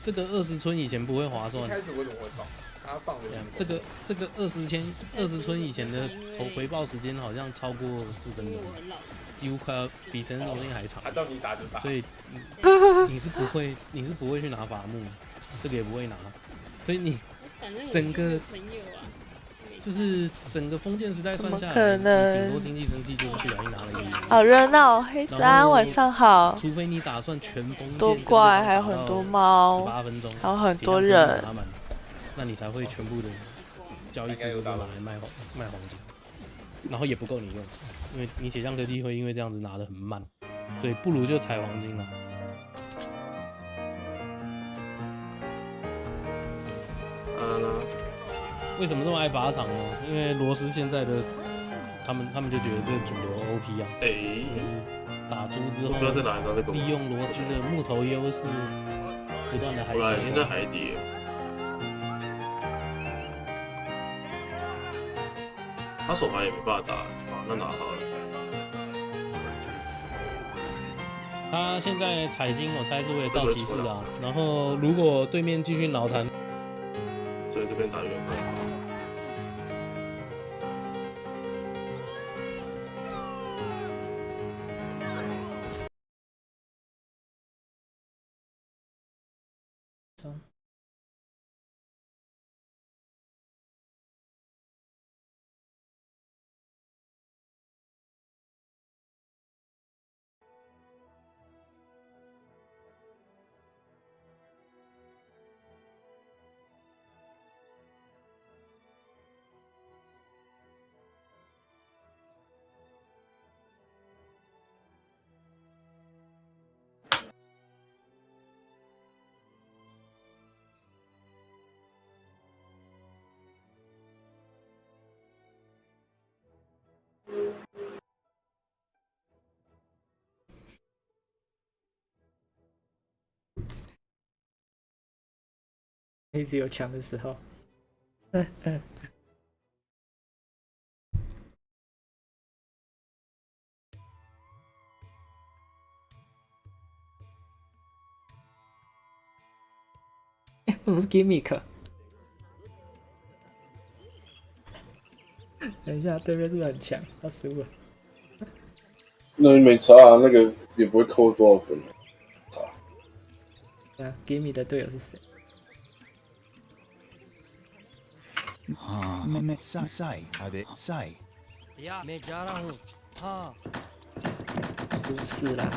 20村以前不会划算。一开始我怎么会放？他放的这个20村以前的回报时间好像超过4分钟，几乎快要比成人中心还长。他叫你打就打。所以你是不会去拿伐木，这个也不会拿，所以你整个。就是整个封建时代算下来，可能顶多经济生计就是不小心拿了1。好热闹，黑山晚上好。除非你打算全封建，多怪，还有很多猫，18分钟，还有很多人，那你才会全部的交易次数都拿来卖黄金，然后也不够你用，因为你铁匠科技会因为这样子拿得很慢，所以不如就采黄金了。为什么这么爱靶场呢？因为罗斯现在的他们就觉得这是主流 OP 啊，打猪之后，利用罗斯的木头优势，不断的海底。现在海底。他手牌也没办法打，那拿好了。他现在采金，我猜是为了造骑士啊。然后如果对面继续脑残，所以这边打远分。一直有枪的时候。为什么是 gimmick？ 等一下，对面是不是很强？他输了。那没差啊，那个也不会扣多少分。啊 ，Gimme 的队友是谁？不是啦。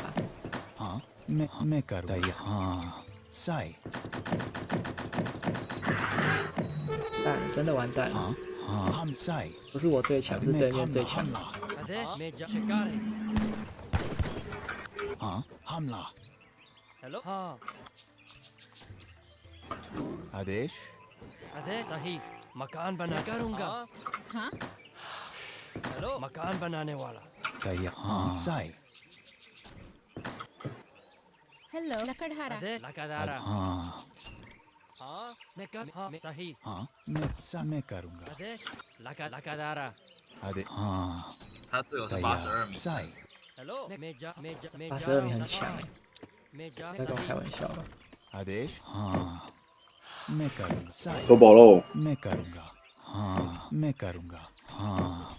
蛋，真的完蛋了。不是我最强，是对面最强。Hello? आदेश सही मकान बना करूंगा हाँ हेलो मकान बनाने वाला साई हेलो लकड़हारा लकड़हारा हाँ मैं कर हाँ सही हाँ मैं करूंगा आदेश लकड़हारा आदेश हाँ 他队友是82名。साई हेलो 82名很强哎，在跟我开玩笑吧。 आदेश हाँ मैं करूंगा 投保喽。 मैं करूंगा हाँ मैं करूंगा हाँ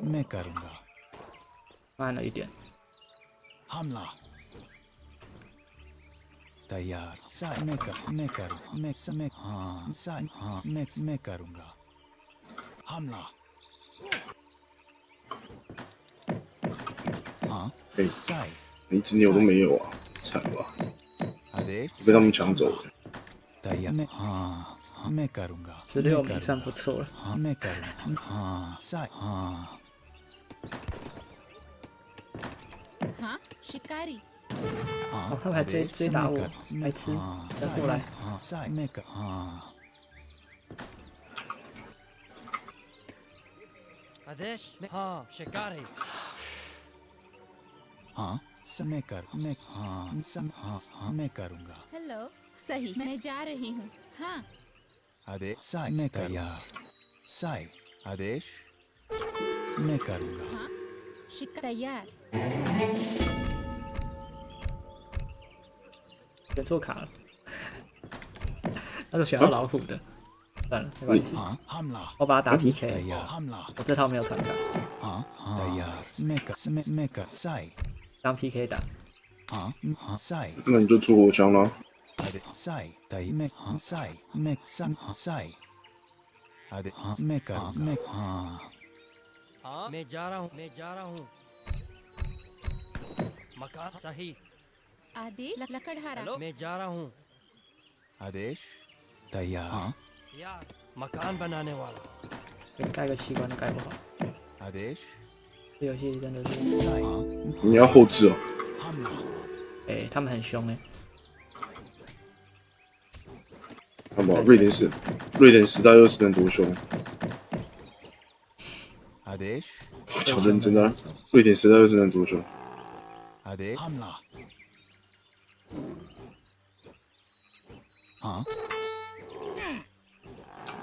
मैं करूंगा 慢了一点。 हमला तैयार साई मैं हाँ साई हाँ मैं करूंगा हमला हाँ साई 你一只鸟都没有啊，惨吧！ आदेश 被他们抢走了。 तैयार हाँ मैं करूंगा 16名算不错了。 हाँ मैं करूंगा हाँ साई हाँ हाँ शिकारी 哦，他们还追打我，白痴，再过来。 साई मैं कर हाँ आदेश हाँ शिकारी हाँ मैं कर मैं हाँ मैं करूंगा हेलो सही मैं जा रही हूँ हाँ आदेश साई मैं तैयार साई आदेश मैं करूंगा हाँ तैयार 选错卡了，他是选到老虎的，算了，没关系，我把他打 PK， 我这套没有团卡，当 PK 打，那你就出火枪了。 हाँ मैं जा रहा हूँ मकान सही आदेश लकड़हारा मैं जा रहा हूँ आदेश तैयार यार मकान बनाने वाला 盖个器官都盖不好， आदेश 这游戏真的是，你要后置哦。哎，他们很凶哎，看吧，瑞典时代20能多凶。 आदेश 超认真的，瑞典时代20能多凶。 आदेश हमला हाँ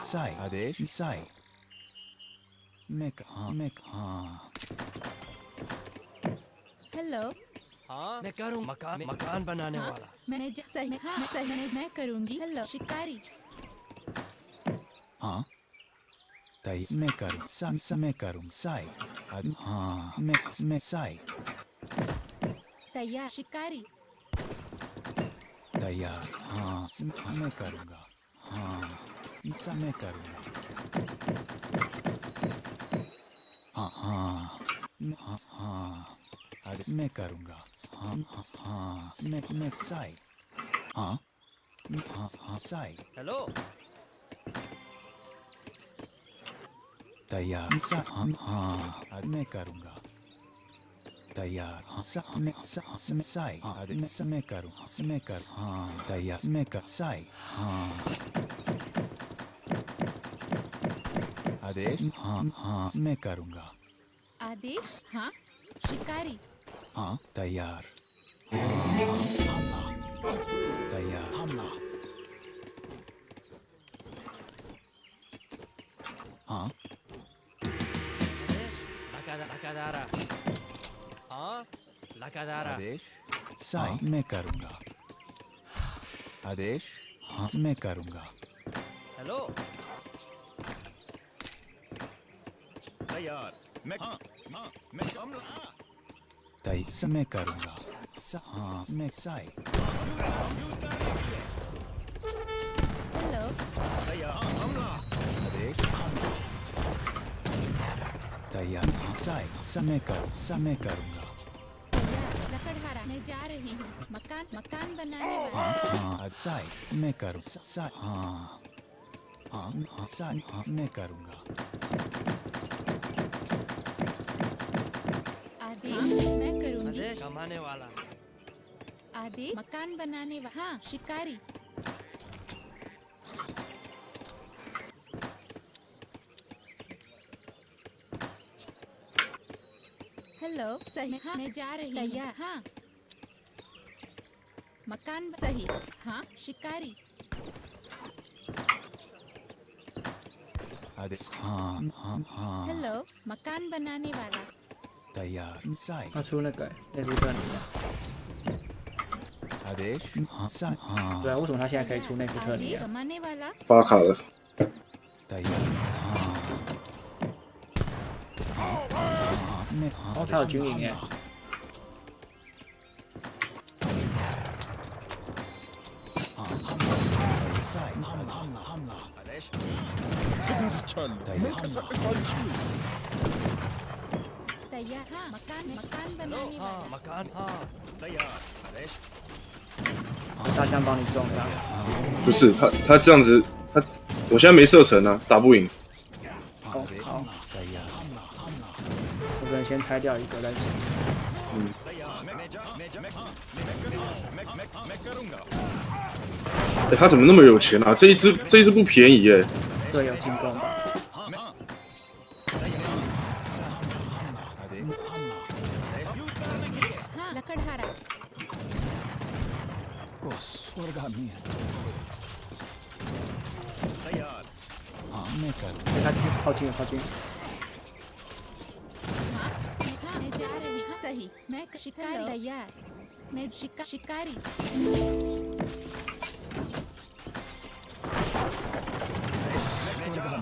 साई आदेश साई मैं हाँ हेलो हाँ मैं करूँ मकान बनाने वाला मैं सही हाँ सही मैं करूँगी हेलो शिकारी हाँ तई मैं करूँ मैं करूँ साई हाँ मैं साई तैयार शिकारी तैयार हाँ मैं करूँगा हाँ मैं करूँगा हाँ हाँ हाँ अरे मैं करूँगा हाँ हाँ मैं साई हाँ हाँ साई हेलो तैयार हाँ मैं करूँगा तैयार मैं साई मैं करूँ मैं कर हाँ तैयार मैं कर साई हाँ आदेश हाँ मैं करूँगा आदेश हाँ शिकारी हाँ तैयार हमला तैयार हमला आदेश साई मैं करूंगा आदेश मैं करूंगा हेलो तैयार मैं तय मैं करूंगा मैं साई हेलो आदेश तैयार साई समय करूंगा लकड़हारा मैं जा रही हूँ मकान बनाने वाला साई मैं करूँ साई मैं करूंगा आदेश मैं करूँगी कमाने वाला आदेश मकान बनाने वाला हाँ शिकारी हेलो सही हाँ मैं जा रही हूँ हाँ मकान सही हाँ शिकारी आदेश हेलो मकान बनाने वाला तैयार साई 他出那个内陆特尼亚， आदेश साई 对啊，为什么他现在可以出内陆特尼 आदेश 亚？ कमाने वाला 发卡了， तैयार 哦，他有军营哎， तैयार हाँ मकान बनाने वाला मकान हाँ तैयार आदेश 大象帮你种的。不是他这样子，我现在没射程啊，打不赢。哦，好，我可能先拆掉一个再说。他怎么那么有钱啊？这一只不便宜耶。对，有进攻吧？ हाँ लकड़हारा स्वर्गामी तैयार मैं करूँ 他靠近了，靠近了。 हाँ मैं जा रही हूँ सही मैं शिकारी तैयार मैं शिकारी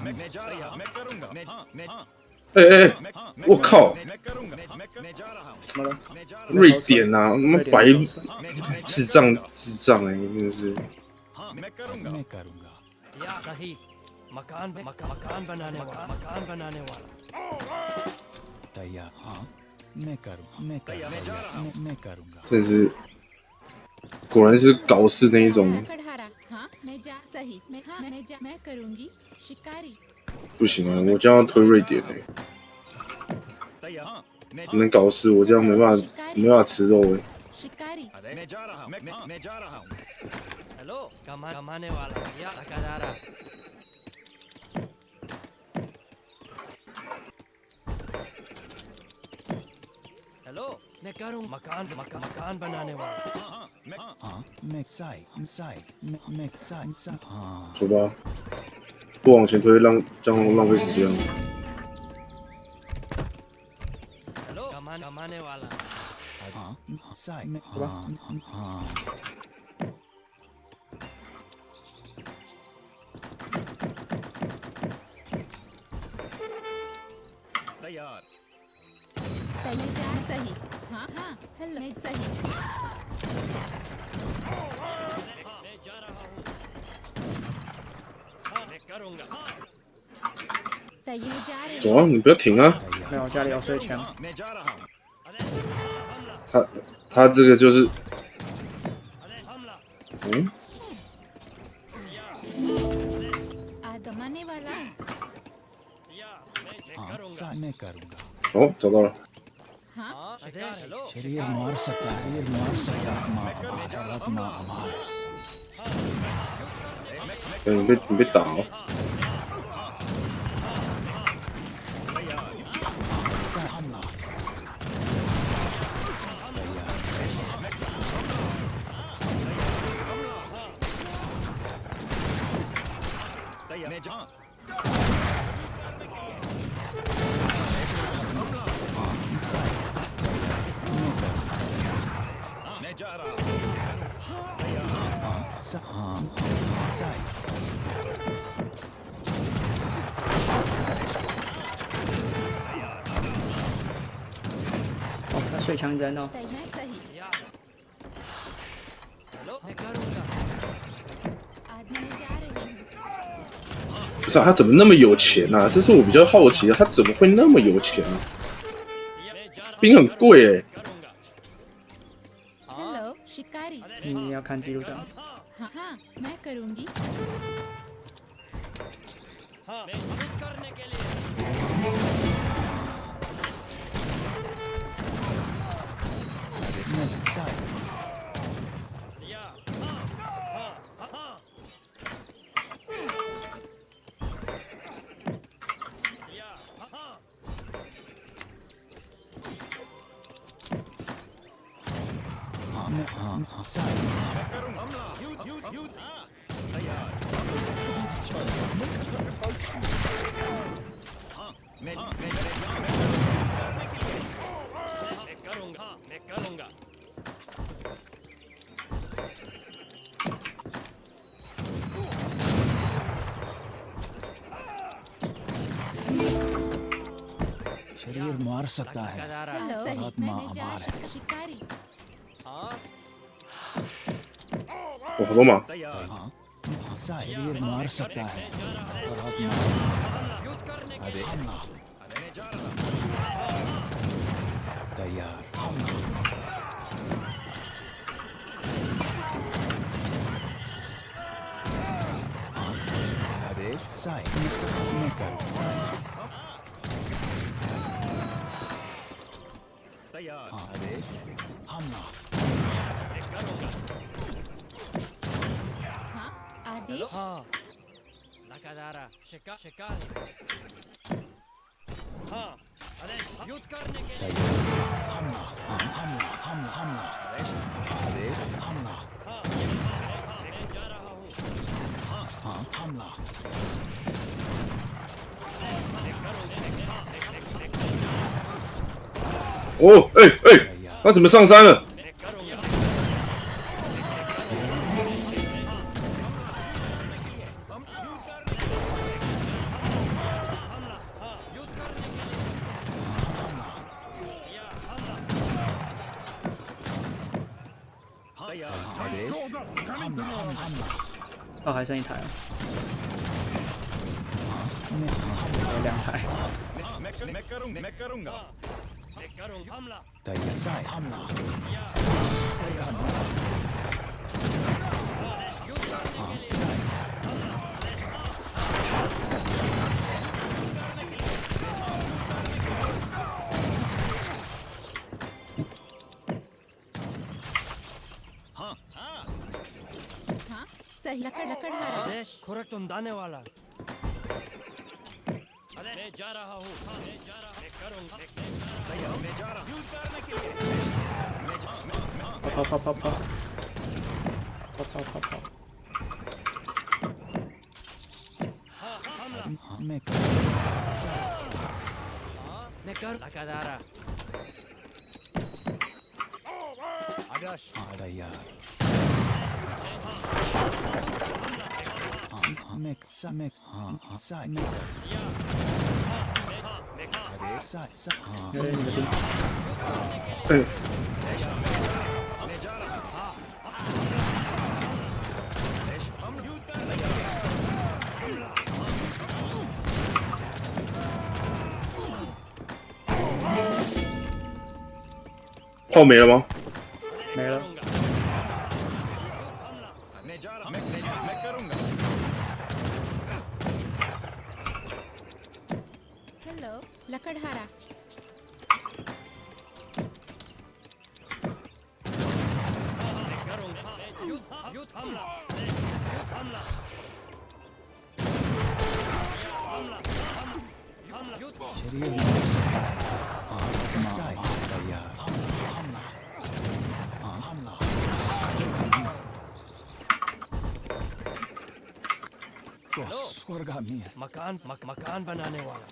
मैं जा रहा मैं करूंगा मैं 我靠！ मैं जा रहा हूँ 怎么了？瑞典啊，他妈白智障哎，真的是。 मैं करूंगा मैं करूँगा या सही मकान बनाने वाला तैयार मैं करूँगा 真是，果然是搞事那一种， लकड़हारा हाँ मैं जा सही मैं करूँगी शिकारी 不行啊！我这样要推瑞典哎， तैयार 能搞事，我这样没办法吃肉哎。 शिकारी मैं जा रहा हूँ मैं जा रहा हूँ हेलो कमाने वाला या लकड़हारा हेलो मैं करूँ मकान बनाने वाला मैं साई मैं साई 走吧，不往前推，这样浪费时间。 हेलो कमाने वाला साई 好吧， तैयार मैं जा सही हाँ हेलो मैं सही मैं जा रहा हूँ हाँ मैं करूँगा तैयार जा रही 走啊，你不要停啊！ 没有，我家里有水枪。 मैं जा रहा हूँ 他这个就是，嗯， कमाने वाला साई मैं करूँगा 哦，找到了。 हाँ शरीर मार सकता आत्मा अमर 你被打哦。 साई हमला तैयार मैं जा 哦，他水枪人哦。不是啊，他怎么那么有钱啊？这是我比较好奇的，他怎么会那么有钱啊？兵很贵你要看记录的。शरीर मार सकता है और आत्मा अमर है 哦，好多嘛。 शरीर मार सकता है और आत्मा तैयार आदेश साई कर तैयार आदेश हमला हाँ लगातार शिकार हाँ आदेश युद्ध करने के लिए हमला आदेश हमला मैं जा रहा हूँ हाँ हमला哦，他怎么上山了？ 哦，还剩一台哦，有2台。 सही लकड़ आदेश खुराक तुम दाने वाला मैं जा रहा हूँ मैं करूँगा मैं जा रहा हूँ करने के लिए मैं कर लगातार आदेश तैयार炮没了吗？没了。 हेलो लकड़हारा शरीर मार सकता है तैयार हमला स्वर्गामी है मकान बनाने वाला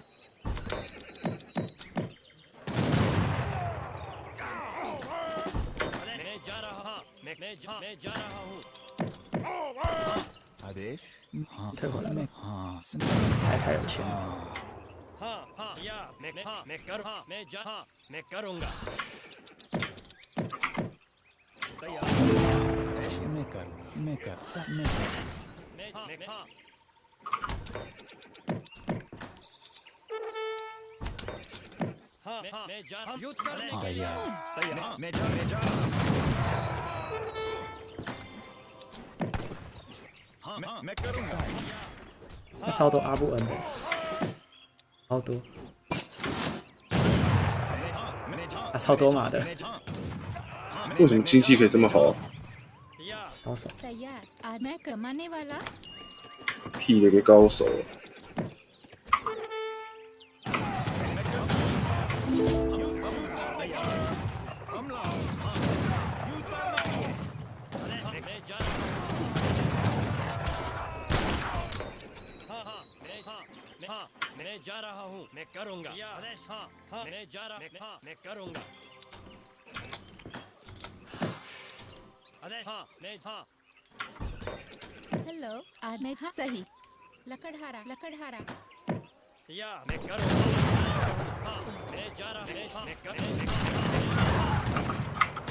मैं जा रहा आदेश 退回来吧， हाँ 太有钱了。 हाँ हाँ या मैं कर हाँ मैं करूँगा मैं करूँगा मैं कर सब मैं मैं हाँ हाँ मैं जा युद्ध करने तैयार मैं जा हाँ मैं करूँगा 他超多阿布恩的，超多，超多马的，为什么经济可以这么好啊？高手。 屁的个高手！ मैं जा रहा हूँ मैं करूँगा हाँ हाँ मैं जा रहा हाँ मैं करूँगा अरे हाँ मैं हाँ हेलो आज मैं सही लकड़हारा या मैं करूँगा हाँ मैं जा रहा मैं हाँ मैं करूँगा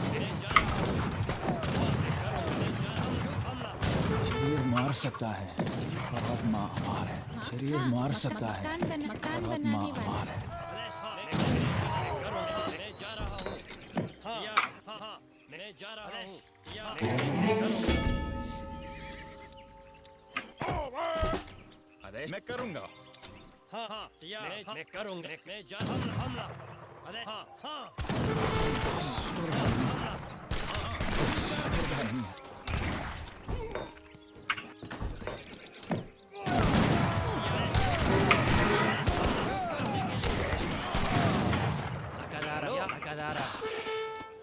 मैं जा रहा हूँ मैं करूँगा हमला शरीर मार सकता है परमात्मा अमर है शरीर मार सकता है परमात्मा अमर है मैं जा रहा हूँ हाँ हाँ हाँ मैं जा रहा हूँ या आदेश मैं करूँगा हाँ हाँ या मैं करूँगा मैं जा हमला अरे हाँ हाँ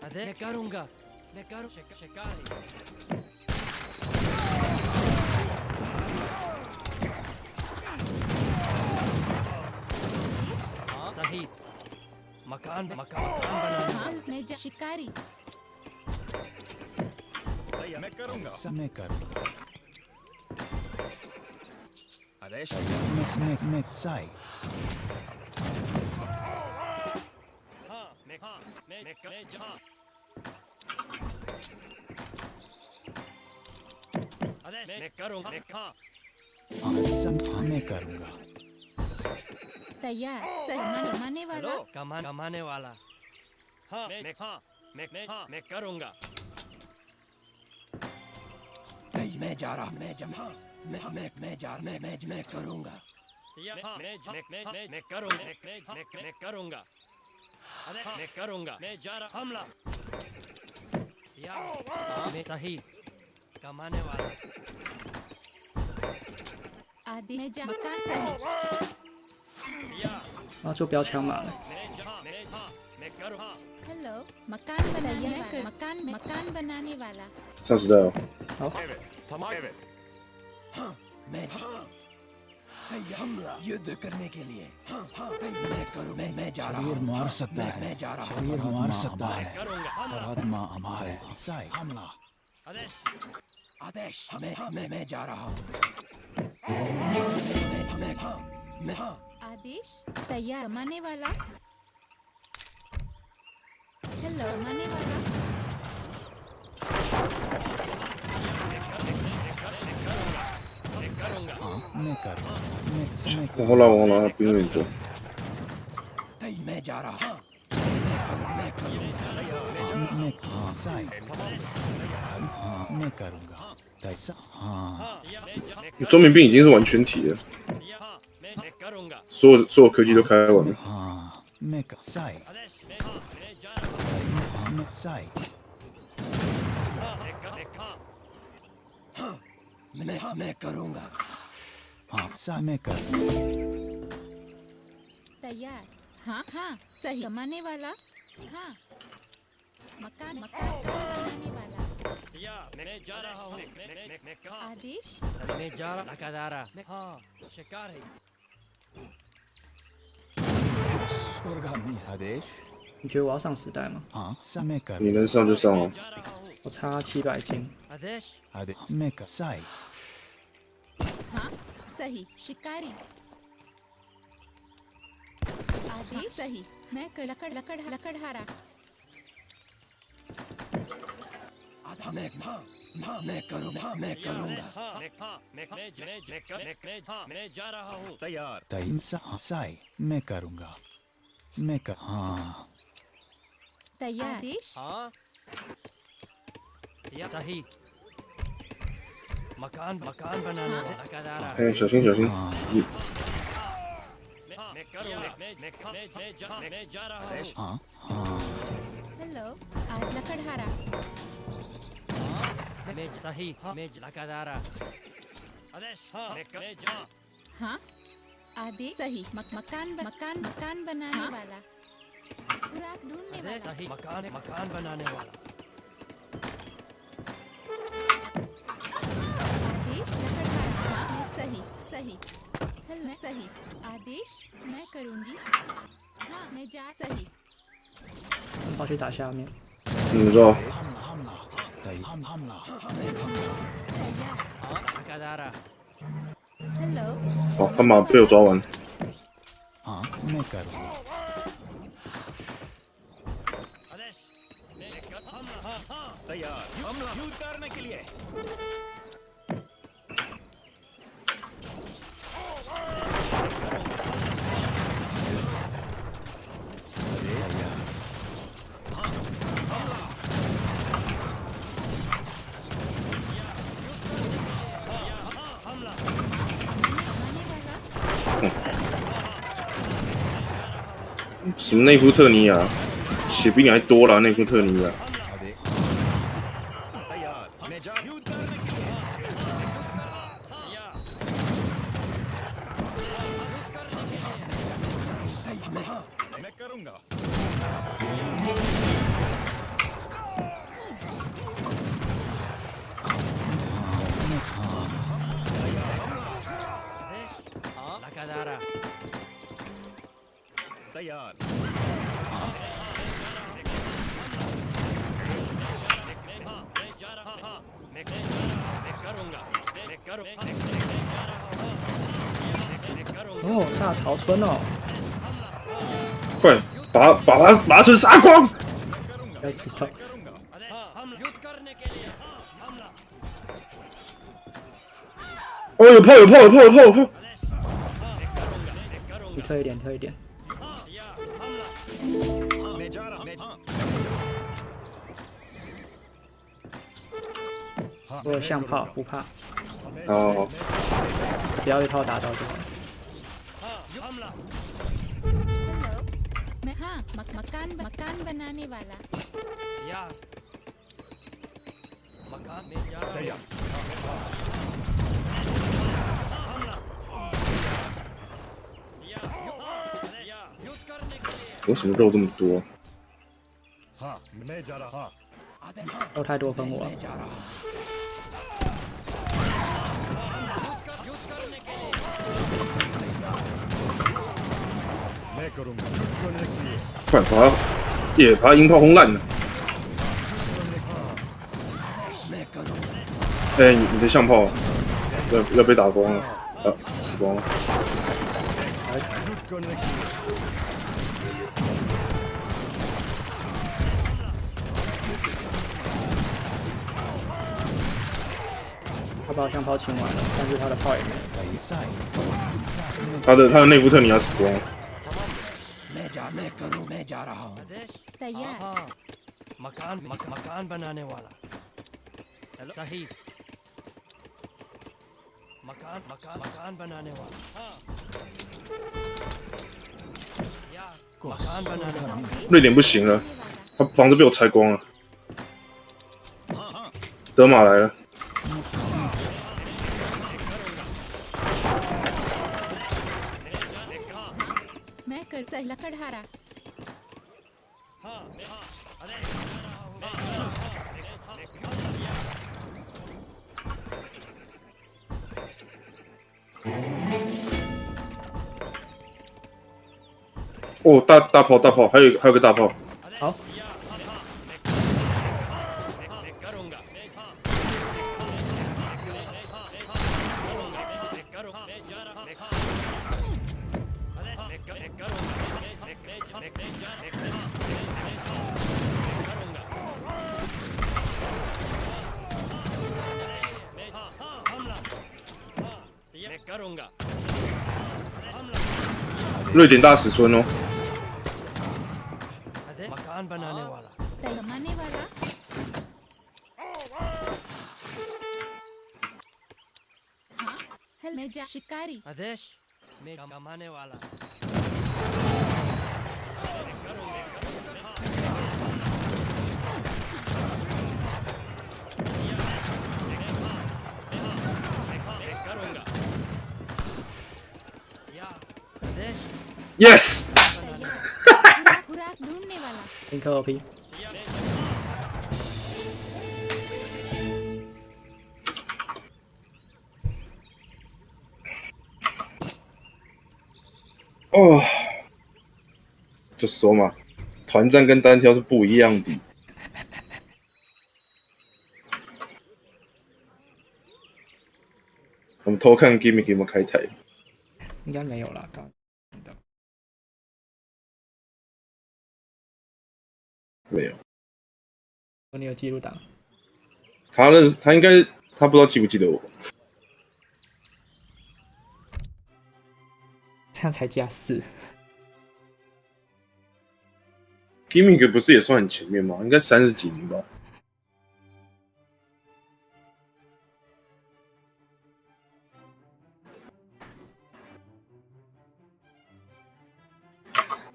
अरे मैं करूँगा मैं करूँ शिकारी सही मकान बनाना शिकारी मैं करूँगा सब मैं करूँगा आदेश मैं साई मैं जहाँ अरे मैं करूँगा मैं कहाँ सब मैं करूँगा तैयार सही माने वाला कमाने वाला हाँ मैं करूँगा मैं जा रहा मैं जमा मैं जा मैं करूँगा मैं करूँगा मैं करूँगा अरे मैं करूँगा मैं जा रहा हमला या मैं सही कमाने वाला आदि में जा मकान सही 然后就标枪马了。 मैं करूँ हाँ हेलो मकान बनाने वाला 上时代哦。好， मैं हमला युद्ध करने के लिए मैं करूँ मैं जा रहा हूँ शरीर मार सकता है मैं जा रहा हूँ शरीर मार सकता है परमात्मा अमर है साई हमला आदेश मैं जा रहा हूँ मैं आदेश तैयार माने वाला हेलो माने वाला मैं करूँगा 往后拉，往后拉，兵有点多。 मैं जा रहा हूँ मैं करूँगा 中民兵已经是完全体了，所有科技都开完了。 मैं साई मैं करूँगा हाँ सा मैं करूँगा तैयार हाँ हाँ सही कमाने वाला हाँ मकान बनाने वाला या मैं जा रहा हूँ मैं कहाँ आदेश मैं जा रहा लकादारा हाँ शिकार है स्वर्गामी आदेश 你觉得我要上时代吗？ हाँ सा मैं 你 करूँगा 能上就上哦。 जा रहा हूँ 我差700斤。 Meka sai. हाँ सही शिकारी आदेश सही मैं लकड़हारा मैं करूंगा मैं जा रहा हूँ तैयार sai. मैं करूंगा. Meka. हाँ. तैयार आदेश हाँ या सही मकान बनाने वाला लगातार 哎，小心小心！ मैं करूंगा मैं जा रहा हूँ हेलो आज लकड़हारा मैं सही मैं लगातार आदेश मैं जा हाँ आदेश सही मकान बनाने वाला खुराक ढूंढने वाला सही मकान बनाने वाला आदेश लकड़हारा हाँ सही हेलो सही आदेश मैं करूंगी हाँ मैं जा सही 跑去打下面。你们知道？ लगातार हेलो 哦，悍马被我抓完。 हाँ. मैं करूंगा. आदेश हमला तैयार. हमला. युद्ध करने के लिए. मारने वाला 什么内夫特尼亚？血比你还多啦，内夫特尼亚。 तैयार. मैं जा. युद्ध करने के लिए. मैं करूंगा. लगातार तैयार. मैं जा रहा हूँ मैं करूंगा मैं करूंगा 哦，大逃村哦！快把他村杀光！ 要知道， युद्ध करने के लिए हमला 哦，有炮！ 你退一点，退一点。 मैं जा रहा हूं. 我有象炮，不怕，好，不要被炮打到就好。 हमला हेलो मैं हाँ मकान बनाने वाला यार मकान में जा रहा हूँ हमला युद्ध करने के लिए 为什么肉这么多？ हाँ मैं जा रहा 肉太多分我了。 युद्ध करने के लिए मैं करूंगा युद्ध करने के लिए 快把他鹰炮轰烂了！哎，你的象炮要被打光了，死光了。 युद्ध करने के लिए 他把象炮清完了，但是他的炮也没有。他的内夫特尼亚死光了。 मैं जा रहा हूँ तैयार मकान बनाने वाला सही मकान बनाने वाला मकान बनाने वाला 瑞典不行了，他房子被我拆光了。德玛来了， मैं कर सही लकड़हारा哦，大炮，还有个大炮。好，瑞典大使村哦。कमाने वाला हाँ मैं जा शिकारी आदेश मैं कमाने वाला Yes खुराक ढूंढने वाला 林科 OP。哦，就说嘛，团战跟单挑是不一样的。我们偷看 Gimmick 有没有开台？应该没有啦，刚没有。你有记录档？他应该他不知道记不记得我。这样才加4。Gimmick 不是也算很前面吗？应该30几名吧。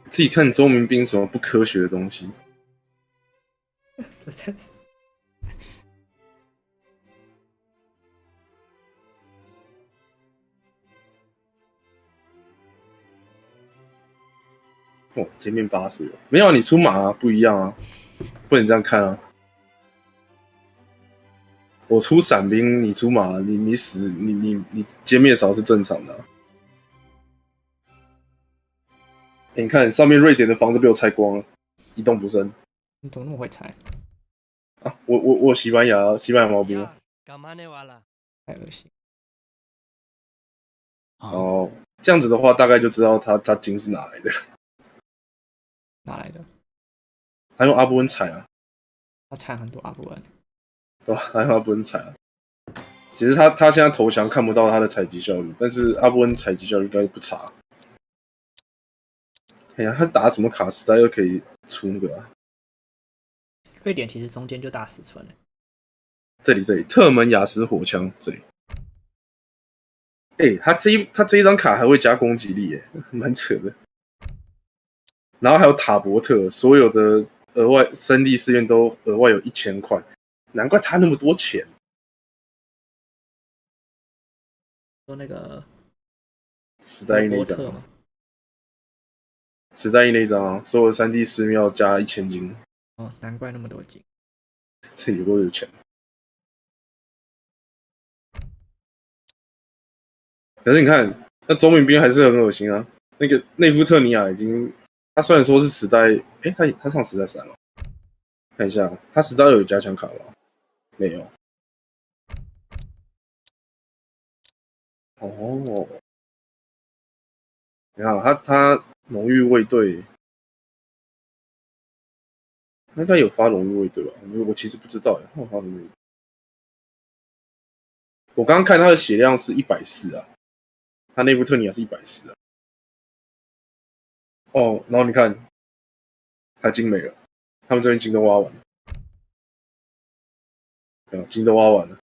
自己看周明斌什么不科学的东西。这真是。哦，前面80了，没有、啊、你出马啊，不一样啊，不能这样看啊。我出伞兵，你出马，你死，你歼灭少是正常的、啊。欸、你看上面瑞典的房子被我拆光了，一动不剩。你怎么那么会猜？啊，我西班牙毛兵。太恶心。哦，这样子的话，大概就知道他金是哪来的。哪来的？他用阿布恩踩啊。他踩很多阿布恩。对吧？他用阿布恩踩啊。其实他现在投降看不到他的采集效率，但是阿布恩采集效率应该不差。哎呀，他打什么卡时代又可以出那个啊？瑞典其实中间就大10村了。这里特门雅斯火枪这里。欸，他这一张卡还会加攻击力耶，蛮扯的。然后还有塔伯特，所有的额外3D试验都额外有1000块，难怪他那么多钱。说那个时代印那张吗？时代印那张啊，所有3D 寺庙加1000金。哦，难怪那么多金。这有多有钱？可是你看，那周明斌还是很恶心啊。那个内夫特尼亚已经，他虽然说是时代，他上时代3了。看一下，他时代2有加强卡吗？没有。哦，你看他荣誉卫队，应该有发荣誉卫队吧？我其实不知道耶，他有发荣誉。我刚刚看他的血量是140啊。他内夫特尼亚是140啊。哦，然后你看，他金没了，他们这边金都挖完了，金都挖完了。